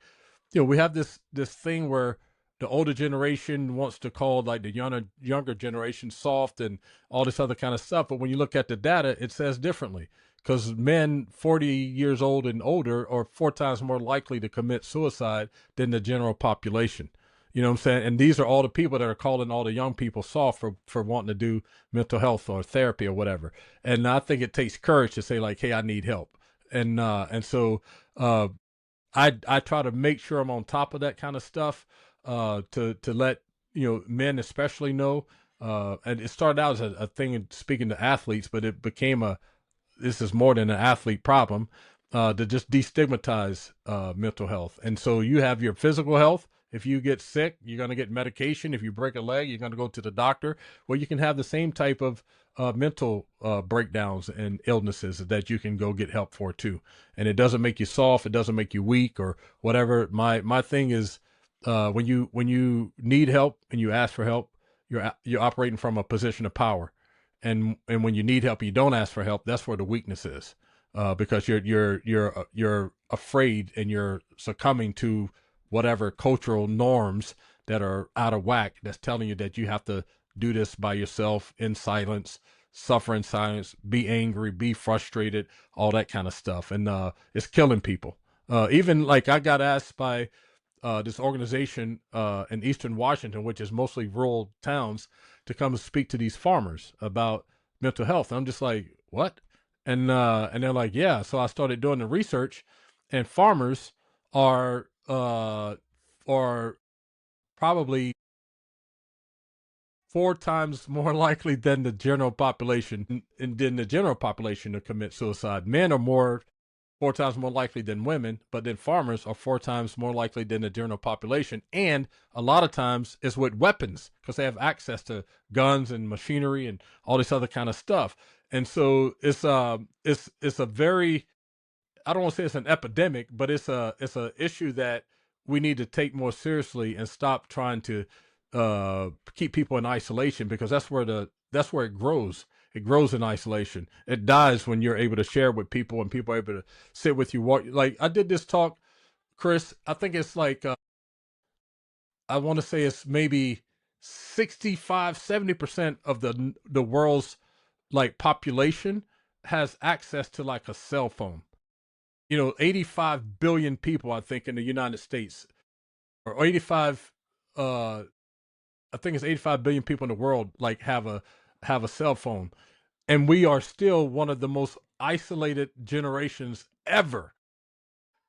Speaker 2: we have this thing where the older generation wants to call like the younger generation soft and all this other kind of stuff. But when you look at the data, it says differently, because men 40 years old and older are 4 times more likely to commit suicide than the general population. You know what I'm saying? And these are all the people that are calling all the young people soft for wanting to do mental health or therapy or whatever. And I think it takes courage to say, like, hey, I need help. And so I try to make sure I'm on top of that kind of stuff, to let men especially know. And it started out as a thing in speaking to athletes, but it became this is more than an athlete problem, to just destigmatize mental health. And so you have your physical health. If you get sick, you're going to get medication. If you break a leg, you're going to go to the doctor. Well, you can have the same type of mental breakdowns and illnesses that you can go get help for too. And it doesn't make you soft. It doesn't make you weak or whatever. My thing is, when you need help and you ask for help, you're operating from a position of power. And when you need help, you don't ask for help. That's where the weakness is, because you're afraid and you're succumbing to whatever cultural norms that are out of whack, that's telling you that you have to do this by yourself in silence, suffer in silence, be angry, be frustrated, all that kind of stuff. And it's killing people. Even like I got asked by this organization in Eastern Washington, which is mostly rural towns, to come and speak to these farmers about mental health. And I'm just like, what? And they're like, yeah. So I started doing the research, and farmers are probably 4 times more likely than the general population, and than the general population to commit suicide. Men are more 4 times more likely than women, but then farmers are 4 times more likely than the general population. And a lot of times it's with weapons because they have access to guns and machinery and all this other kind of stuff. And so it's a very, I don't want to say it's an epidemic, but it's a issue that we need to take more seriously and stop trying to keep people in isolation, because that's where it grows. It grows in isolation. It dies when you're able to share with people and people are able to sit with you. Walk, like I did this talk, Chris. I think it's like I want to say it's maybe 65-70% of the world's like population has access to like a cell phone. 85 billion people, I think, in the United States, or 85, I think it's 85 billion people in the world, like have a cell phone. And we are still one of the most isolated generations ever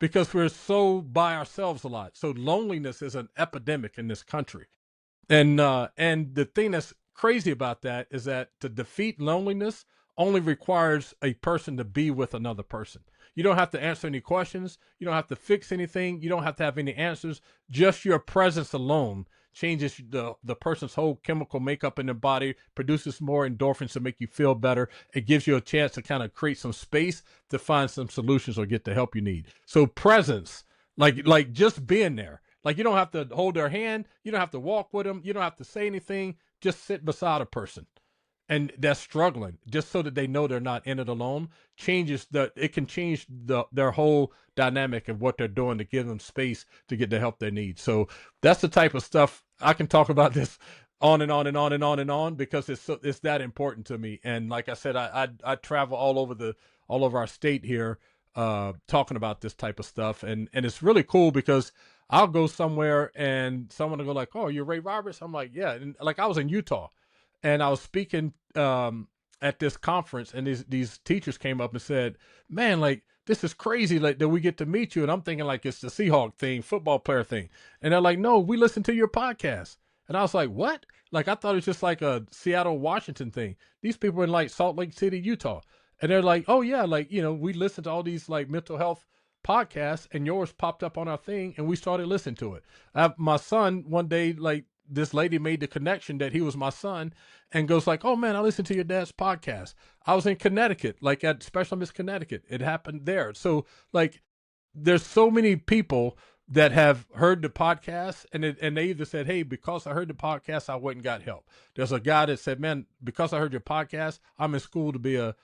Speaker 2: because we're so by ourselves a lot. So loneliness is an epidemic in this country. And the thing that's crazy about that is that to defeat loneliness only requires a person to be with another person. You don't have to answer any questions. You don't have to fix anything. You don't have to have any answers. Just your presence alone changes the person's whole chemical makeup in their body, produces more endorphins to make you feel better. It gives you a chance to kind of create some space to find some solutions or get the help you need. So presence, like just being there. Like you don't have to hold their hand. You don't have to walk with them. You don't have to say anything. Just sit beside a person and that's struggling, just so that they know they're not in it alone. It can change their whole dynamic of what they're doing to give them space to get the help they need. So that's the type of stuff I can talk about this on and on and on and on and on because it's that important to me. And like I said, I travel all over our state here talking about this type of stuff, and it's really cool because I'll go somewhere and someone will go like, "Oh, you're Ray Roberts?" I'm like, "Yeah." And like I was in Utah and I was speaking at this conference, and these teachers came up and said, "Man, like this is crazy, like that we get to meet you." And I'm thinking like it's the Seahawk thing, football player thing, and they're like, "No, we listen to your podcast." And I was like, "What?" Like I thought it was just like a Seattle, Washington thing. These people are in like Salt Lake City, Utah, and they're like, "Oh yeah, like we listen to all these like mental health podcasts, and yours popped up on our thing, and we started listening to it." My son one day, like this lady made the connection that he was my son and goes like, "Oh man, I listened to your dad's podcast." I was in Connecticut, like at Special Miss Connecticut. It happened there. So like there's so many people that have heard the podcast and they either said, "Hey, because I heard the podcast, I went and got help." There's a guy that said, "Man, because I heard your podcast, I'm in school to be a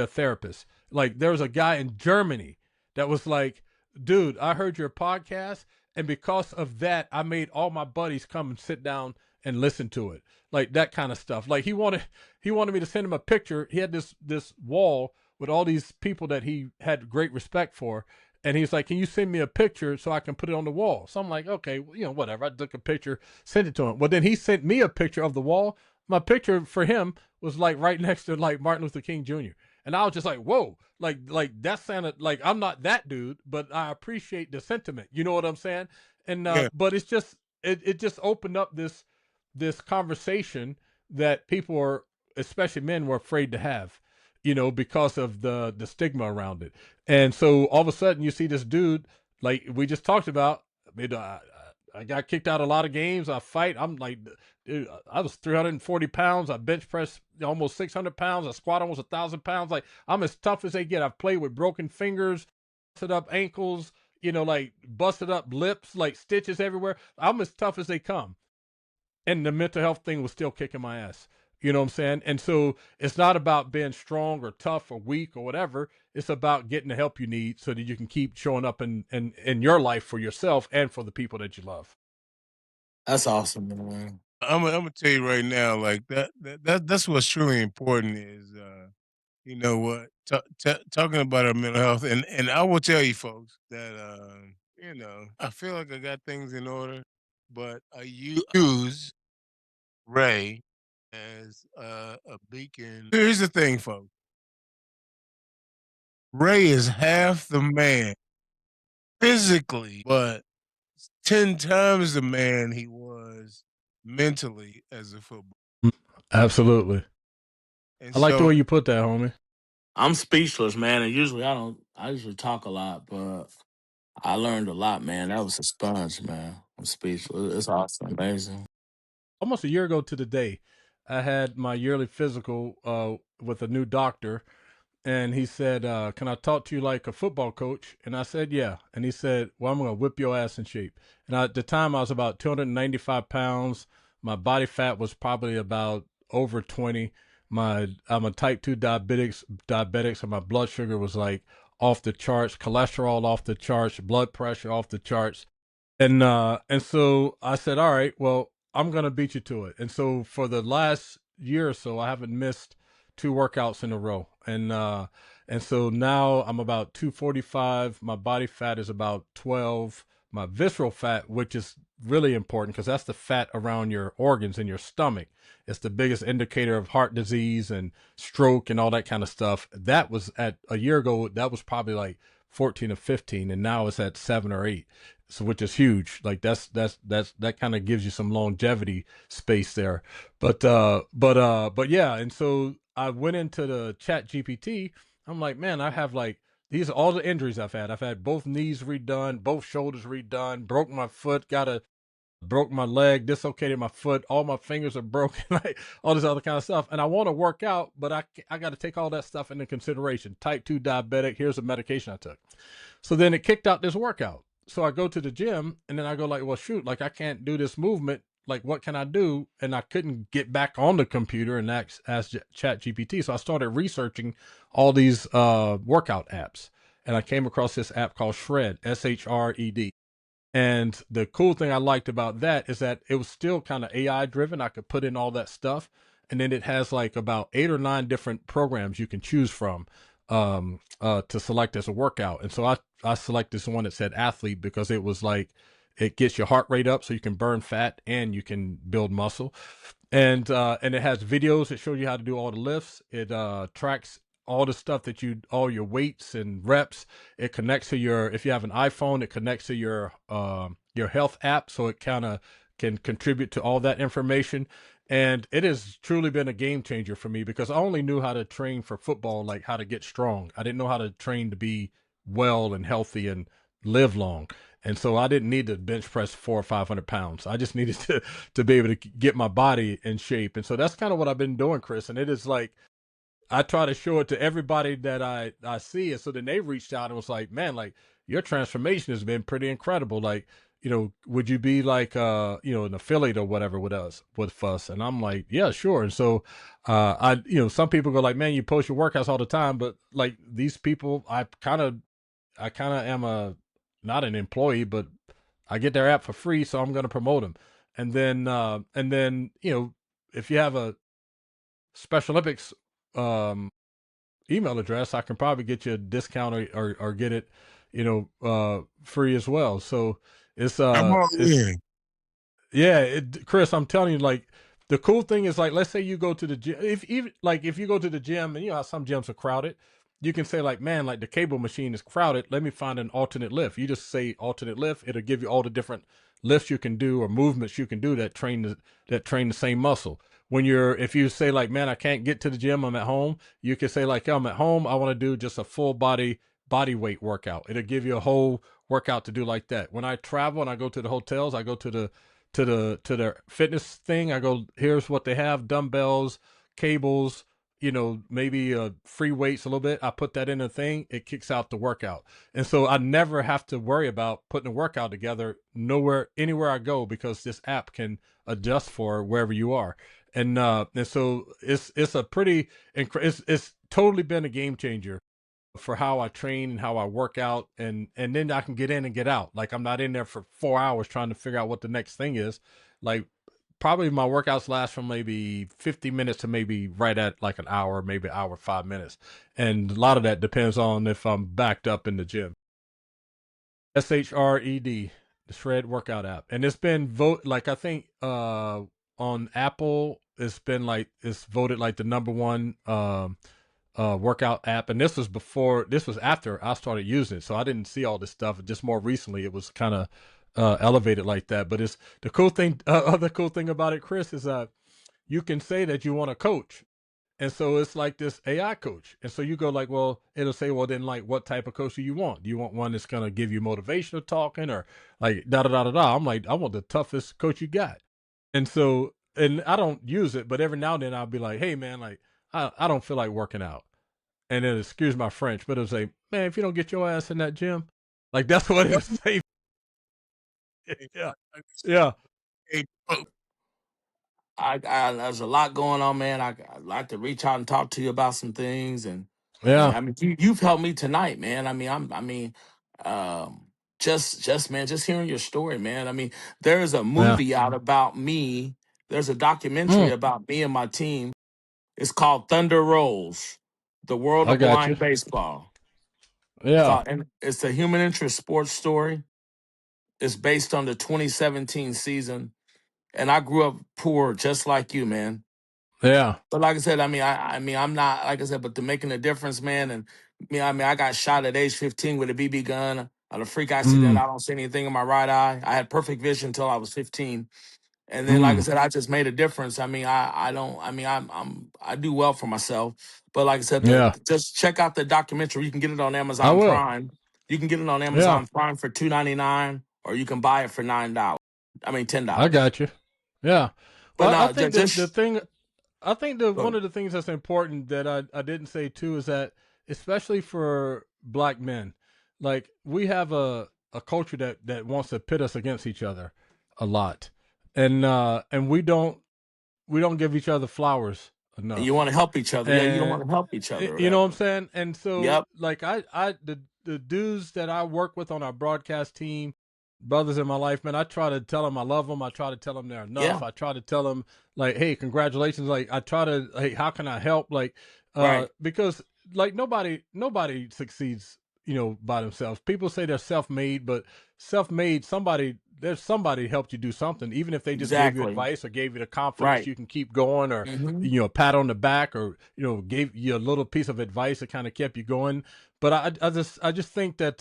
Speaker 2: therapist." Like there was a guy in Germany that was like, "Dude, I heard your podcast, and because of that, I made all my buddies come and sit down and listen to it." Like that kind of stuff. Like he wanted me to send him a picture. He had this wall with all these people that he had great respect for. And he's like, "Can you send me a picture so I can put it on the wall?" So I'm like, "Okay, whatever." I took a picture, sent it to him. Well, then he sent me a picture of the wall. My picture for him was like right next to like Martin Luther King Jr. And I was just like, "Whoa!" Like that sounded like I'm not that dude, but I appreciate the sentiment. You know what I'm saying? And
Speaker 1: Yeah.
Speaker 2: but it's just it just opened up this conversation that people are, especially men, were afraid to have, because of the stigma around it. And so all of a sudden you see this dude, like we just talked about. I mean, I got kicked out of a lot of games. I fight. I'm like, dude, I was 340 pounds. I bench press almost 600 pounds. I squat almost 1,000 pounds. Like I'm as tough as they get. I've played with broken fingers, busted up ankles, like busted up lips, like stitches everywhere. I'm as tough as they come. And the mental health thing was still kicking my ass. You know what I'm saying? And so it's not about being strong or tough or weak or whatever. It's about getting the help you need so that you can keep showing up in your life for yourself and for the people that you love.
Speaker 3: That's awesome, man.
Speaker 1: I'm gonna tell you right now, like that's what's truly important is, you know what, talking about our mental health, and I will tell you folks that, I feel like I got things in order, but I use Ray as a beacon. Here's the thing, folks. Ray is half the man physically, but 10 times the man he was mentally as a football.
Speaker 2: Mm, absolutely.
Speaker 1: And
Speaker 2: I like the
Speaker 1: so
Speaker 2: way you put that, homie.
Speaker 3: I'm speechless, man. And usually I don't. I usually talk a lot, but I learned a lot, man. That was a sponge, man. I'm speechless. It's awesome, amazing.
Speaker 2: Almost a year ago to the day, I had my yearly physical with a new doctor, and he said, "Can I talk to you like a football coach?" And I said, "Yeah." And he said, "Well, I'm gonna whip your ass in shape." And at the time, I was about 295 pounds. My body fat was probably about over 20. I'm a type 2 diabetic, so my blood sugar was like off the charts, cholesterol off the charts, blood pressure off the charts. And so I said, all right, well, I'm gonna beat you to it. And so for the last year or so, I haven't missed two workouts in a row. And so now I'm about 245. My body fat is about 12. My visceral fat, which is really important because that's the fat around your organs in your stomach. It's the biggest indicator of heart disease and stroke and all that kind of stuff. That was at a year ago, that was probably like 14 or 15, and now it's at 7 or 8. So which is huge. Like that kind of gives you some longevity space there. But yeah, and so I went into the Chat GPT. I'm like, man, I have like these are all the injuries I've had. I've had both knees redone, both shoulders redone, broke my foot, broke my leg, dislocated my foot, all my fingers are broken, like all this other kind of stuff. And I want to work out, but I got to take all that stuff into consideration. Type 2 diabetic, here's the medication I took. So then it kicked out this workout. So I go to the gym and then I go like, well, shoot, like I can't do this movement. Like, what can I do? And I couldn't get back on the computer and ask Chat GPT. So I started researching all these workout apps. And I came across this app called Shred, SHRED. And the cool thing I liked about that is that it was still kind of AI driven. I could put in all that stuff. And then it has like about 8 or 9 different programs you can choose from to select as a workout. And so I select this one that said athlete because it was like, it gets your heart rate up so you can burn fat and you can build muscle. And it has videos that show you how to do all the lifts. It tracks all the stuff all your weights and reps. It connects to if you have an iPhone, it connects to your health app, so it kind of can contribute to all that information. And it has truly been a game changer for me because I only knew how to train for football, like how to get strong. I didn't know how to train to be well and healthy and live long. And so I didn't need to bench press 400 or 500 pounds. I just needed to be able to get my body in shape. And so that's kind of what I've been doing, Chris. And it is like, I try to show it to everybody that I see. And so then they reached out and was like, man, like your transformation has been pretty incredible. Like, would you be like, an affiliate or whatever with us? And I'm like, yeah, sure. And so, some people go like, man, you post your workouts all the time, but like these people, I kind of am not an employee, but I get their app for free. So I'm going to promote them. And then, if you have a Special Olympics, um, email address, I can probably get you a discount or get it, free as well. So it's
Speaker 1: I'm all in.
Speaker 2: yeah, Chris, I'm telling you, like the cool thing is like, let's say you go to the gym. If you go to the gym and you know how some gyms are crowded, you can say like, man, like the cable machine is crowded. Let me find an alternate lift. You just say alternate lift. It'll give you all the different lifts you can do or movements you can do that train the same muscle. If you say like, man, I can't get to the gym, I'm at home. You can say like, I'm at home. I want to do just a full body weight workout. It'll give you a whole workout to do like that. When I travel and I go to the hotels, I go to the fitness thing. I go, here's what they have: dumbbells, cables, maybe free weights a little bit. I put that in a thing. It kicks out the workout. And so I never have to worry about putting a workout together anywhere I go, because this app can adjust for wherever you are. And so it's a pretty, it's totally been a game changer for how I train and how I work out, and then I can get in and get out. Like I'm not in there for 4 hours trying to figure out what the next thing is. Like probably my workouts last from maybe 50 minutes to maybe right at like an hour, maybe an hour, 5 minutes. And a lot of that depends on if I'm backed up in the gym. SHRED, the Shred workout app. And it's been like I think on Apple, it's voted like the number one workout app. And this was after I started using it, so I didn't see all this stuff. Just more recently it was kind of elevated like that. But it's the cool thing. Other cool thing about it, Chris, is you can say that you want to coach, And so it's like this AI coach. And so you go like, well, it'll say, well, then like, what type of coach do you want? Do you want one that's going to give you motivational talking or like da da da da da? I'm like, I want the toughest coach you got. And so, and I don't use it, but every now and then I'll be like, hey man, like I don't feel like working out. And then excuse my French, but it'll say, man, if you don't get your ass in that gym, like that's what it'll say. Yeah. Yeah.
Speaker 1: Hey, oh,
Speaker 3: There's a lot going on, man. I'd like to reach out and talk to you about some things, and
Speaker 2: Yeah.
Speaker 3: I mean, you've helped me tonight, man. Um, just man, just hearing your story, man. I mean, there's a
Speaker 2: Yeah.
Speaker 3: movie out about me. There's a documentary
Speaker 2: Mm,
Speaker 3: about me and my team. It's called Thunder Rolls: The World
Speaker 2: I
Speaker 3: of
Speaker 2: got you.
Speaker 3: Blind Baseball.
Speaker 2: Yeah.
Speaker 3: And it's a human interest sports story. It's based on the 2017 season, and I grew up poor, just like you, man.
Speaker 2: Yeah.
Speaker 3: But like I said, I'm not like I said, but to making a difference, man. And I got shot at age 15 with a BB gun on a freak accident.
Speaker 2: Mm,
Speaker 3: I don't see anything in my right eye. I had perfect vision until I was 15, and then like I
Speaker 2: mm,
Speaker 3: said, I just made a difference. I don't. I do well for myself. But like I said,
Speaker 2: yeah.
Speaker 3: just check out the documentary. You can get it on
Speaker 2: I
Speaker 3: Amazon
Speaker 2: will.
Speaker 3: Prime. You can get it on
Speaker 2: Yeah.
Speaker 3: Amazon Prime for $2.99, or you can buy it for $9. I mean $10.
Speaker 2: I got you. Yeah.
Speaker 3: But
Speaker 2: Well, I
Speaker 3: no,
Speaker 2: think the
Speaker 3: just
Speaker 2: thing, I think the
Speaker 3: go
Speaker 2: one of the things that's important that I didn't say too is that especially for black men, like we have a culture that wants to pit us against each other a lot, and we don't give each other flowers
Speaker 3: and you
Speaker 2: enough.
Speaker 3: want to help each other. Yeah, you don't
Speaker 2: And
Speaker 3: want to help each other or
Speaker 2: you know what I'm
Speaker 3: whatever.
Speaker 2: saying? And so
Speaker 3: Yep.
Speaker 2: like the dudes that I work with on our broadcast team, brothers in my life, man, I try to tell them I love them. I try to tell them they're enough.
Speaker 3: Yeah.
Speaker 2: I try to tell them like, hey, congratulations. Like I try to, hey, how can I help? Like,
Speaker 3: Right.
Speaker 2: because like nobody succeeds, by themselves. People say they're self-made, but self-made, there's somebody helped you do something, even if they just gave you
Speaker 3: Exactly.
Speaker 2: advice or gave you the confidence
Speaker 3: Right.
Speaker 2: you can keep going, or
Speaker 3: Hmm.
Speaker 2: a pat on the back, or gave you a little piece of advice that kind of kept you going. But I just think that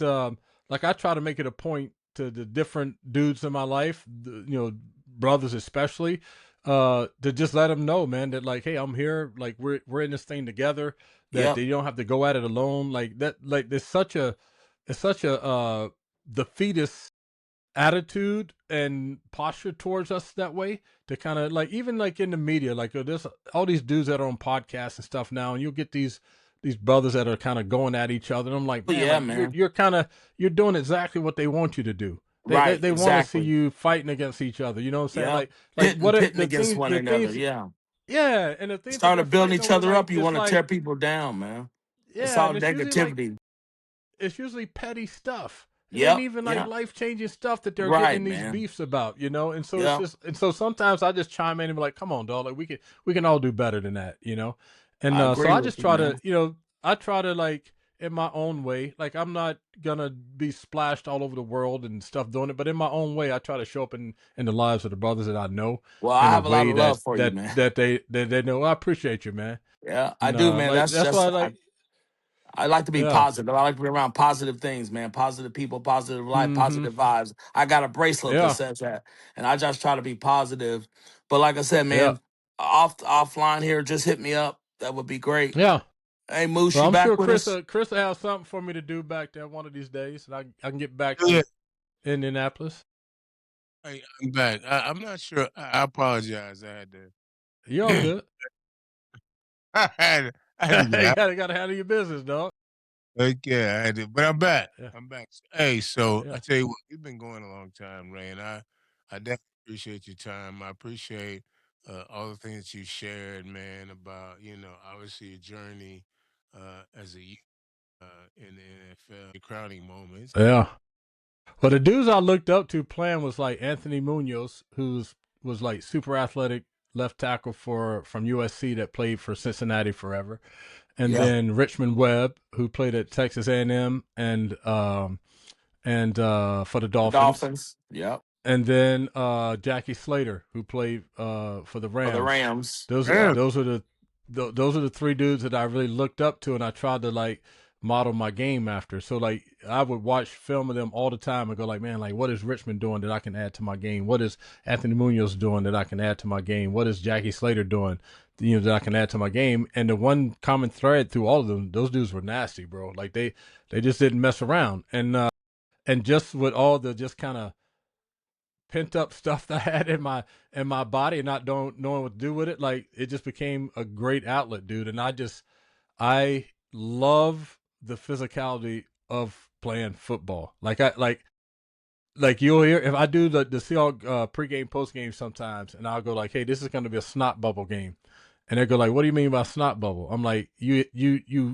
Speaker 2: like I try to make it a point to the different dudes in my life, brothers especially, to just let them know, man, that like, hey, I'm here, like we're in this thing together, that
Speaker 3: Yep.
Speaker 2: they don't have to go at it alone, like that. Like there's such a defeatist attitude and posture towards us that way, to kind of like, even like in the media, like there's all these dudes that are on podcasts and stuff now, and you'll get these brothers that are kind of going at each other, and I'm like,
Speaker 3: Oh,
Speaker 2: man,
Speaker 3: yeah,
Speaker 2: like
Speaker 3: man.
Speaker 2: you're doing exactly what they want you to do. they they,
Speaker 3: Right.
Speaker 2: they want to see
Speaker 3: Exactly.
Speaker 2: you fighting against each other, you know what I'm saying?
Speaker 3: Yep.
Speaker 2: Like what are
Speaker 3: Pitting
Speaker 2: the
Speaker 3: against
Speaker 2: things
Speaker 3: one
Speaker 2: the
Speaker 3: another.
Speaker 2: things
Speaker 3: Yeah.
Speaker 2: Yeah, and the things that they're
Speaker 3: Started building
Speaker 2: fighting
Speaker 3: each
Speaker 2: over,
Speaker 3: other
Speaker 2: like
Speaker 3: up. You
Speaker 2: it's
Speaker 3: want to tear
Speaker 2: like,
Speaker 3: people down, man. It's
Speaker 2: yeah,
Speaker 3: all
Speaker 2: and
Speaker 3: negativity.
Speaker 2: it's usually petty stuff. It ain't
Speaker 3: Yep.
Speaker 2: even like
Speaker 3: Yeah.
Speaker 2: life changing stuff that they're getting
Speaker 3: Right,
Speaker 2: in these
Speaker 3: man.
Speaker 2: beefs about, And so it's
Speaker 3: Yep.
Speaker 2: just, and so sometimes I just chime in and be like, "Come on, dog! Like we can all do better than that." And
Speaker 3: I
Speaker 2: so
Speaker 3: agree
Speaker 2: I
Speaker 3: with
Speaker 2: just
Speaker 3: you,
Speaker 2: try
Speaker 3: man.
Speaker 2: to, I try to like in my own way. Like I'm not gonna be splashed all over the world and stuff doing it, but in my own way, I try to show up in the lives of the brothers that I know
Speaker 3: Well, I
Speaker 2: in a
Speaker 3: have a lot
Speaker 2: way
Speaker 3: of
Speaker 2: that
Speaker 3: love for you,
Speaker 2: that
Speaker 3: man.
Speaker 2: that they know. I appreciate you, man.
Speaker 3: Yeah, I
Speaker 2: And
Speaker 3: do, man.
Speaker 2: like
Speaker 3: That's
Speaker 2: that's why
Speaker 3: just
Speaker 2: I like,
Speaker 3: I like to be
Speaker 2: yeah.
Speaker 3: positive. I like to be around positive things, man. Positive people, positive life,
Speaker 2: Mm-hmm.
Speaker 3: positive vibes. I got a bracelet that
Speaker 2: Yeah.
Speaker 3: says that, and I just try to be positive. But like I said,
Speaker 2: Yeah.
Speaker 3: man, offline here, just hit me up. That would be great.
Speaker 2: Yeah.
Speaker 3: Hey, Moose,
Speaker 2: Well,
Speaker 3: you
Speaker 2: I'm
Speaker 3: back
Speaker 2: sure
Speaker 3: with us?
Speaker 2: Chris will have something for me to do back there one of these days, and I can get back
Speaker 1: yeah,
Speaker 2: to Indianapolis.
Speaker 1: hey, I'm back. I'm not sure. I apologize. I had
Speaker 2: You all
Speaker 1: to.
Speaker 2: good?
Speaker 1: I had to get
Speaker 2: You
Speaker 1: out.
Speaker 2: gotta handle your business, dog.
Speaker 1: Like, yeah, I had to, but I'm back.
Speaker 2: Yeah,
Speaker 1: I'm back. Hey, so I
Speaker 2: yeah,
Speaker 1: tell you what, you've been going a long time, Ray, and I definitely appreciate your time. I appreciate all the things that you shared, man, about obviously your journey as a youth in the NFL, your crowning moments.
Speaker 2: yeah. Well, the dudes I looked up to playing was like Anthony Munoz, who's was like super athletic left tackle for from USC that played for Cincinnati forever, and
Speaker 3: Yep.
Speaker 2: then Richmond Webb, who played at Texas A&M and for the
Speaker 3: The
Speaker 2: Dolphins,
Speaker 3: Dolphins. Yep.
Speaker 2: and then Jackie Slater, who played for the
Speaker 3: For the
Speaker 2: Rams.
Speaker 3: Rams.
Speaker 2: Those
Speaker 3: Yep.
Speaker 1: Yeah,
Speaker 2: those are those are the three dudes that I really looked up to, and I tried to like model my game after. So like I would watch film of them all the time and go like, man, like what is Richmond doing that I can add to my game? What is Anthony Munoz doing that I can add to my game? What is Jackie Slater doing that I can add to my game. And the one common thread through all of them, those dudes were nasty, bro. Like they just didn't mess around. And just with all the just kind of pent up stuff that I had in my body and not knowing what to do with it, like it just became a great outlet, dude. And I love the physicality of playing football. Like you'll hear if I do the Seahawks pregame postgame sometimes, and I'll go like, "Hey, this is going to be a snot bubble game," and they go like, "What do you mean by snot bubble?" I'm like, "You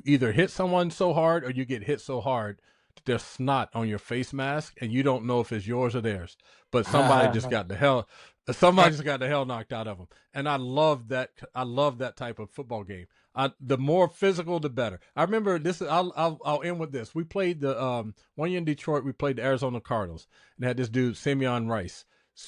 Speaker 2: either hit someone so hard or you get hit so hard that there's snot on your face mask, and you don't know if it's yours or theirs, but somebody just got the hell knocked out of them." And I love that. I love that type of football game. The more physical, the better. I remember this. I'll end with this. We played the 1 year in Detroit. We played the Arizona Cardinals and had this dude Simeon Rice,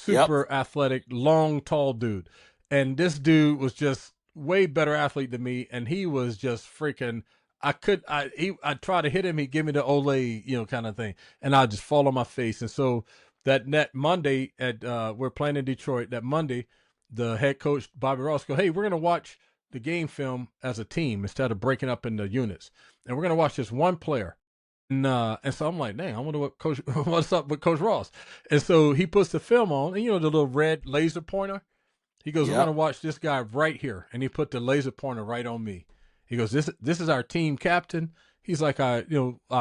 Speaker 3: Yep.
Speaker 2: super athletic, long, tall dude, and this dude was just way better athlete than me, and he was just freaking. I try to hit him, he'd give me the Olay, kind of thing, and I'd just fall on my face. And so that Monday at we're playing in Detroit. That Monday, the head coach Bobby Ross go, "Hey, we're gonna watch the game film as a team instead of breaking up into units, and we're gonna watch this one player." And so I'm like, dang, I wonder what's up with Coach Ross. And so he puts the film on, and the little red laser pointer. He goes, "We're gonna
Speaker 3: Yep.
Speaker 2: watch this guy right here," and he put the laser pointer right on me. He goes, "This is our team captain." He's like, our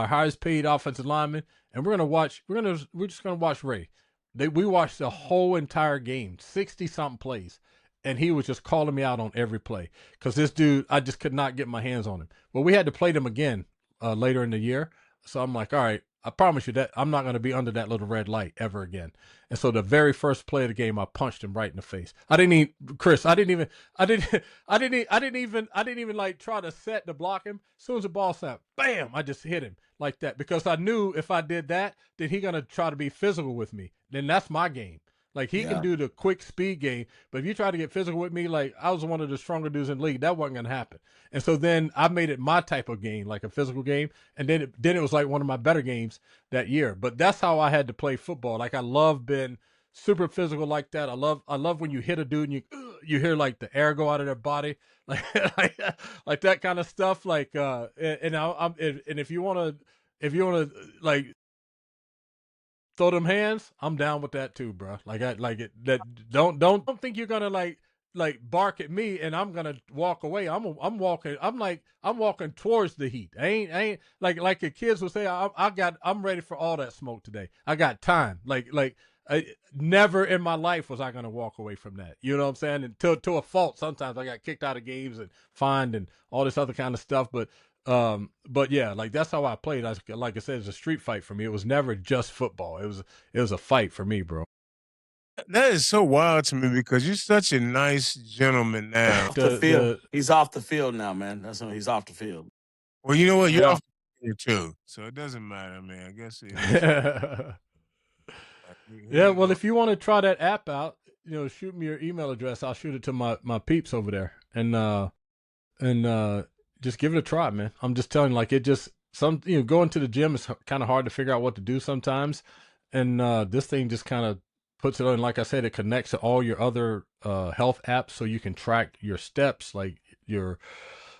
Speaker 2: highest paid offensive lineman, and we're just gonna watch Ray. We watched the whole entire game, 60 something plays, and he was just calling me out on every play because this dude, I just could not get my hands on him. Well, we had to play them again later in the year, so I'm like, all right, I promise you that I'm not going to be under that little red light ever again. And so the very first play of the game, I punched him right in the face. I didn't even, Chris. I didn't even like try to set to block him. As soon as the ball snapped, bam! I just hit him like that because I knew if I did that, then he gonna try to be physical with me. Then that's my game. Like he can
Speaker 3: Yeah.
Speaker 2: do the quick speed game, but if you try to get physical with me, like I was one of the stronger dudes in the league, that wasn't gonna happen. And so then I made it my type of game, like a physical game, and then it was like one of my better games that year. But that's how I had to play football. Like I love being super physical like that. I love when you hit a dude and you hear like the air go out of their body, like like that kind of stuff. Like and if you wanna like throw them hands, I'm down with that too, bro. Like I like it. That don't think you're gonna like bark at me and I'm gonna walk away. I'm walking. I'm walking towards the heat. I ain't like the kids will say. I'm ready for all that smoke today. I got time. Never in my life was I gonna walk away from that. You know what I'm saying? And to a fault. Sometimes I got kicked out of games and fined and all this other kind of stuff. But yeah, like that's how I played. Like I said, it's a street fight for me. It was never just football. It was a fight for me, bro.
Speaker 1: That is so wild to me because you're such a nice gentleman now.
Speaker 3: Off the field.
Speaker 2: The
Speaker 3: He's off the field now, man. That's when he's off the field.
Speaker 1: Well, you know what? You're
Speaker 2: yeah.
Speaker 1: off the field too, so it doesn't matter, man. I guess at least here
Speaker 2: Yeah,
Speaker 1: you
Speaker 2: well,
Speaker 1: go.
Speaker 2: if you want to try that app out, shoot me your email address. I'll shoot it to my peeps over there, and just give it a try, man. I'm just telling you, like it just going to the gym is kind of hard to figure out what to do sometimes, and this thing just kind of puts it on. Like I said, it connects to all your other health apps, so you can track your steps, like your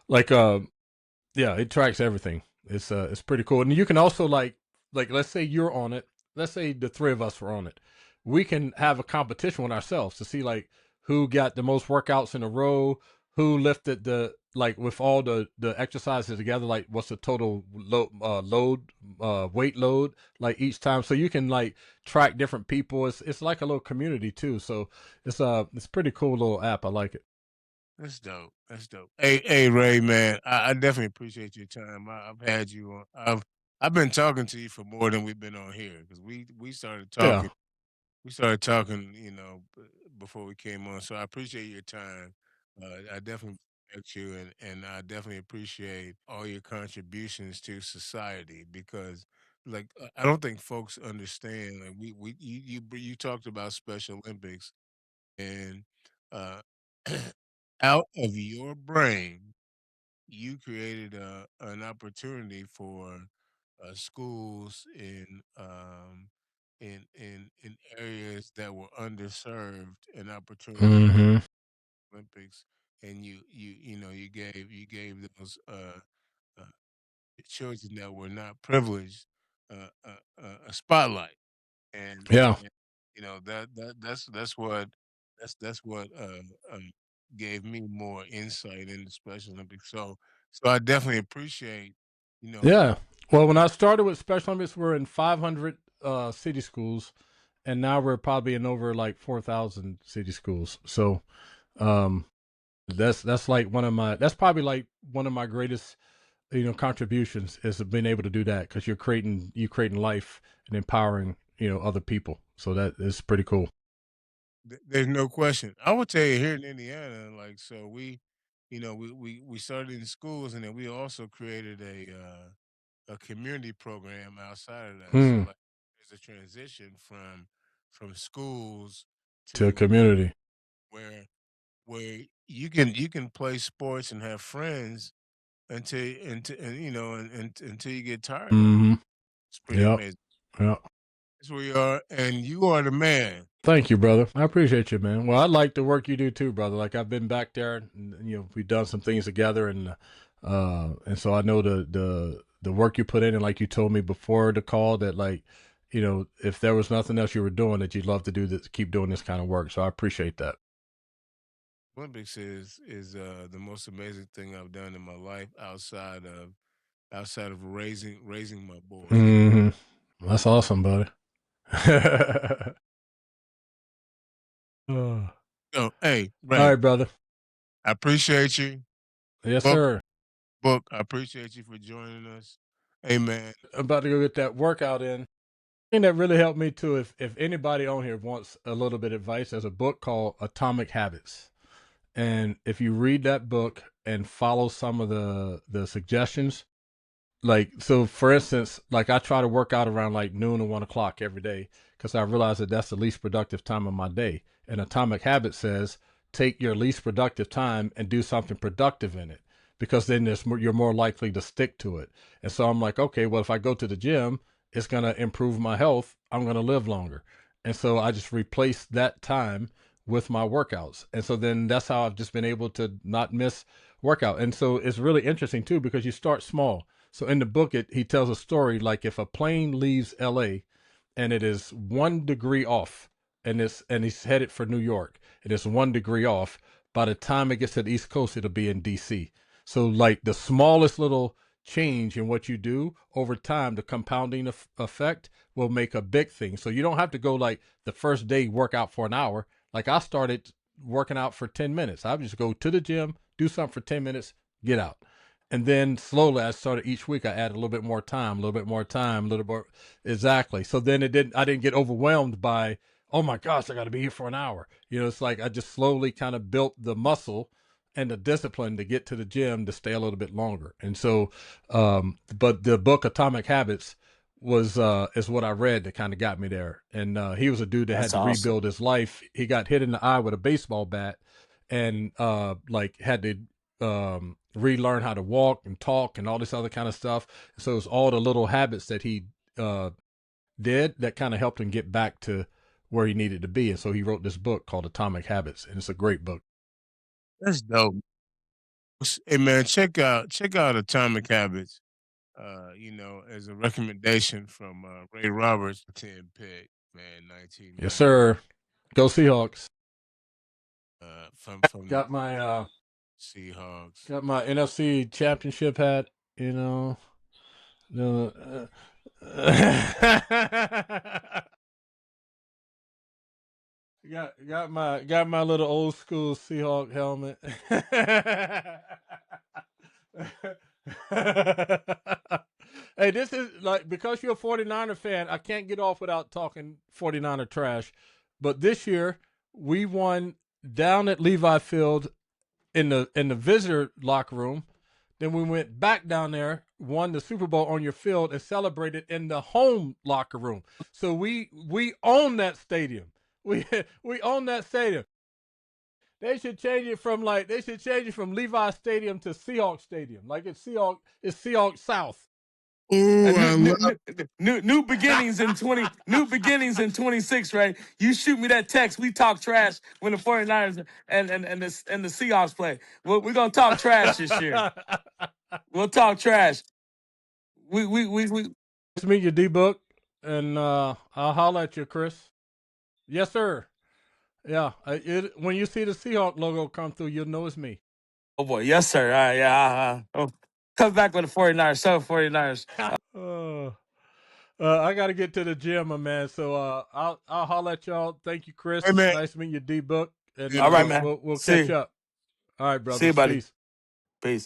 Speaker 2: like yeah, it tracks everything. It's pretty cool. And you can also like let's say you're on it. Let's say the three of us were on it. We can have a competition with ourselves to see like who got the most workouts in a row, who lifted the like with all the exercises together, like what's the total weight load like each time. So you can like track different people. It's like a little community too. So it's pretty cool little app. I like it.
Speaker 1: That's dope. That's dope. Hey, Ray, man, I definitely appreciate your time. I've had you on. I've been talking to you for more than we've been on here because we started
Speaker 2: Yeah.
Speaker 1: talking. We started talking, before we came on. So I appreciate your time. I definitely respect you, and I definitely appreciate all your contributions to society because, like, I don't think folks understand. Like, you talked about Special Olympics and uh, out of your brain, you created an opportunity for schools in areas that were underserved an opportunity to
Speaker 2: Mm-hmm.
Speaker 1: Olympics. and you gave those uh, children that were not privileged a spotlight,
Speaker 2: Yeah.
Speaker 1: and that's what gave me more insight into Special Olympics. So I definitely appreciate
Speaker 2: Yeah. Well, when I started with Special Olympics, we're in 500 city schools, and now we're probably in over like 4,000 city schools. So um, that's like that's probably like one of my greatest contributions is being able to do that because you creating life and empowering other people. So that is pretty cool.
Speaker 1: there's no question. I would tell you here in Indiana, like so we started in schools, and then we also created a community program outside of that. So
Speaker 2: Hmm.
Speaker 1: like there's a transition from schools
Speaker 2: To a
Speaker 1: to
Speaker 2: community.
Speaker 1: where where you can play sports and have friends until you get tired of it.
Speaker 2: Hmm.
Speaker 1: It's pretty
Speaker 2: Yep.
Speaker 1: amazing.
Speaker 2: Yep.
Speaker 1: That's where you are, and you are the man.
Speaker 2: Thank you, brother. I appreciate you, man. Well, I like the work you do too, brother. Like I've been back there, and we've done some things together, and so I know the work you put in, and like you told me before the call that like, if there was nothing else you were doing, that you'd love to do this, keep doing this kind of work. So I appreciate that.
Speaker 1: Olympics is the most amazing thing I've done in my life outside of raising my boys.
Speaker 2: Hmm. That's awesome, buddy. All
Speaker 1: So, hey,
Speaker 2: right,
Speaker 1: Ray,
Speaker 2: brother.
Speaker 1: I appreciate you.
Speaker 2: Yes,
Speaker 1: Book,
Speaker 2: sir.
Speaker 1: I appreciate you for joining us. Hey, man,
Speaker 2: I'm about to go get that workout in. Thing that really helped me too, if anybody on here wants a little bit of advice, there's a book called Atomic Habits. And if you read that book and follow some of the suggestions, like so for instance, like I try to work out around like noon or 1 o'clock every day because I realize that that's the least productive time of my day. And Atomic Habit says take your least productive time and do something productive in it because then you're more likely to stick to it. And so I'm like, okay, well if I go to the gym, it's going to improve my health, I'm going to live longer. And so I just replace that time with my workouts. And so then that's how I've just been able to not miss workout. And so it's really interesting too because you start small. So in the book, he tells a story like if a plane leaves L.A. and it is 1 degree off, and he's headed for New York, and it's 1 degree off. By the time it gets to the East Coast, it'll be in D.C. So like the smallest little change in what you do over time, the compounding effect will make a big thing. So you don't have to go like the first day work out for an hour. Like I started working out for 10 minutes. I would just go to the gym, do something for 10 minutes, get out. And then slowly I started each week I added a little bit more time, a little bit more time, a little more exactly. So then I didn't get overwhelmed by, oh my gosh, I gotta be here for an hour. It's like I just slowly kind of built the muscle and the discipline to get to the gym to stay a little bit longer. And so but the book Atomic Habits is what I read that kind of got me there. And he was a dude that had
Speaker 3: That's
Speaker 2: to
Speaker 3: awesome.
Speaker 2: rebuild his life. He got hit in the eye with a baseball bat and like had to relearn how to walk and talk and all this other kind of stuff. So it's all the little habits that he uh, did that kind of helped him get back to where he needed to be. And so he wrote this book called Atomic Habits, and it's a great book.
Speaker 1: that's dope. Hey, man, check out Atomic Habits. As a recommendation from Ray Roberts, 10 pick, man,
Speaker 2: Yes,
Speaker 1: 1990.
Speaker 2: sir. Go Seahawks.
Speaker 1: From the
Speaker 2: Got my
Speaker 1: Seahawks.
Speaker 2: NFC Championship hat. You know, got my little old school Seahawk helmet. Hey, this is like because you're a 49er fan, I can't get off without talking 49er trash. But this year we won down at Levi Field in the visitor locker room. Then we went back down there, won the Super Bowl on your field, and celebrated in the home locker room. So we own that stadium. We we own that stadium. They should change it from Levi Stadium to Seahawks Stadium. Like it's Seahawks South.
Speaker 1: Oh, I love.
Speaker 3: New beginnings in 26, right? You shoot me that text. We talk trash when the 49ers and the Seahawks play. We're gonna talk trash this year. We'll talk trash. We
Speaker 2: Nice to meet you, D-Book, and I'll holler at you, Chris. Yes, sir. Yeah, when you see the Seahawk logo come through, you'll know it's me.
Speaker 3: Oh boy, yes sir. All right, yeah. Come back with the 49ers. So 49ers.
Speaker 2: I got to get to the gym, my man. So I'll holler at y'all. Thank you,
Speaker 1: Hey
Speaker 2: Chris.
Speaker 1: man,
Speaker 2: Nice to meet you, D-Book, and
Speaker 1: good
Speaker 3: All right,
Speaker 1: talk.
Speaker 3: man.
Speaker 2: we'll
Speaker 3: See
Speaker 2: catch
Speaker 3: you.
Speaker 2: up. All right,
Speaker 3: See you,
Speaker 2: brothers.
Speaker 3: buddy.
Speaker 2: Peace.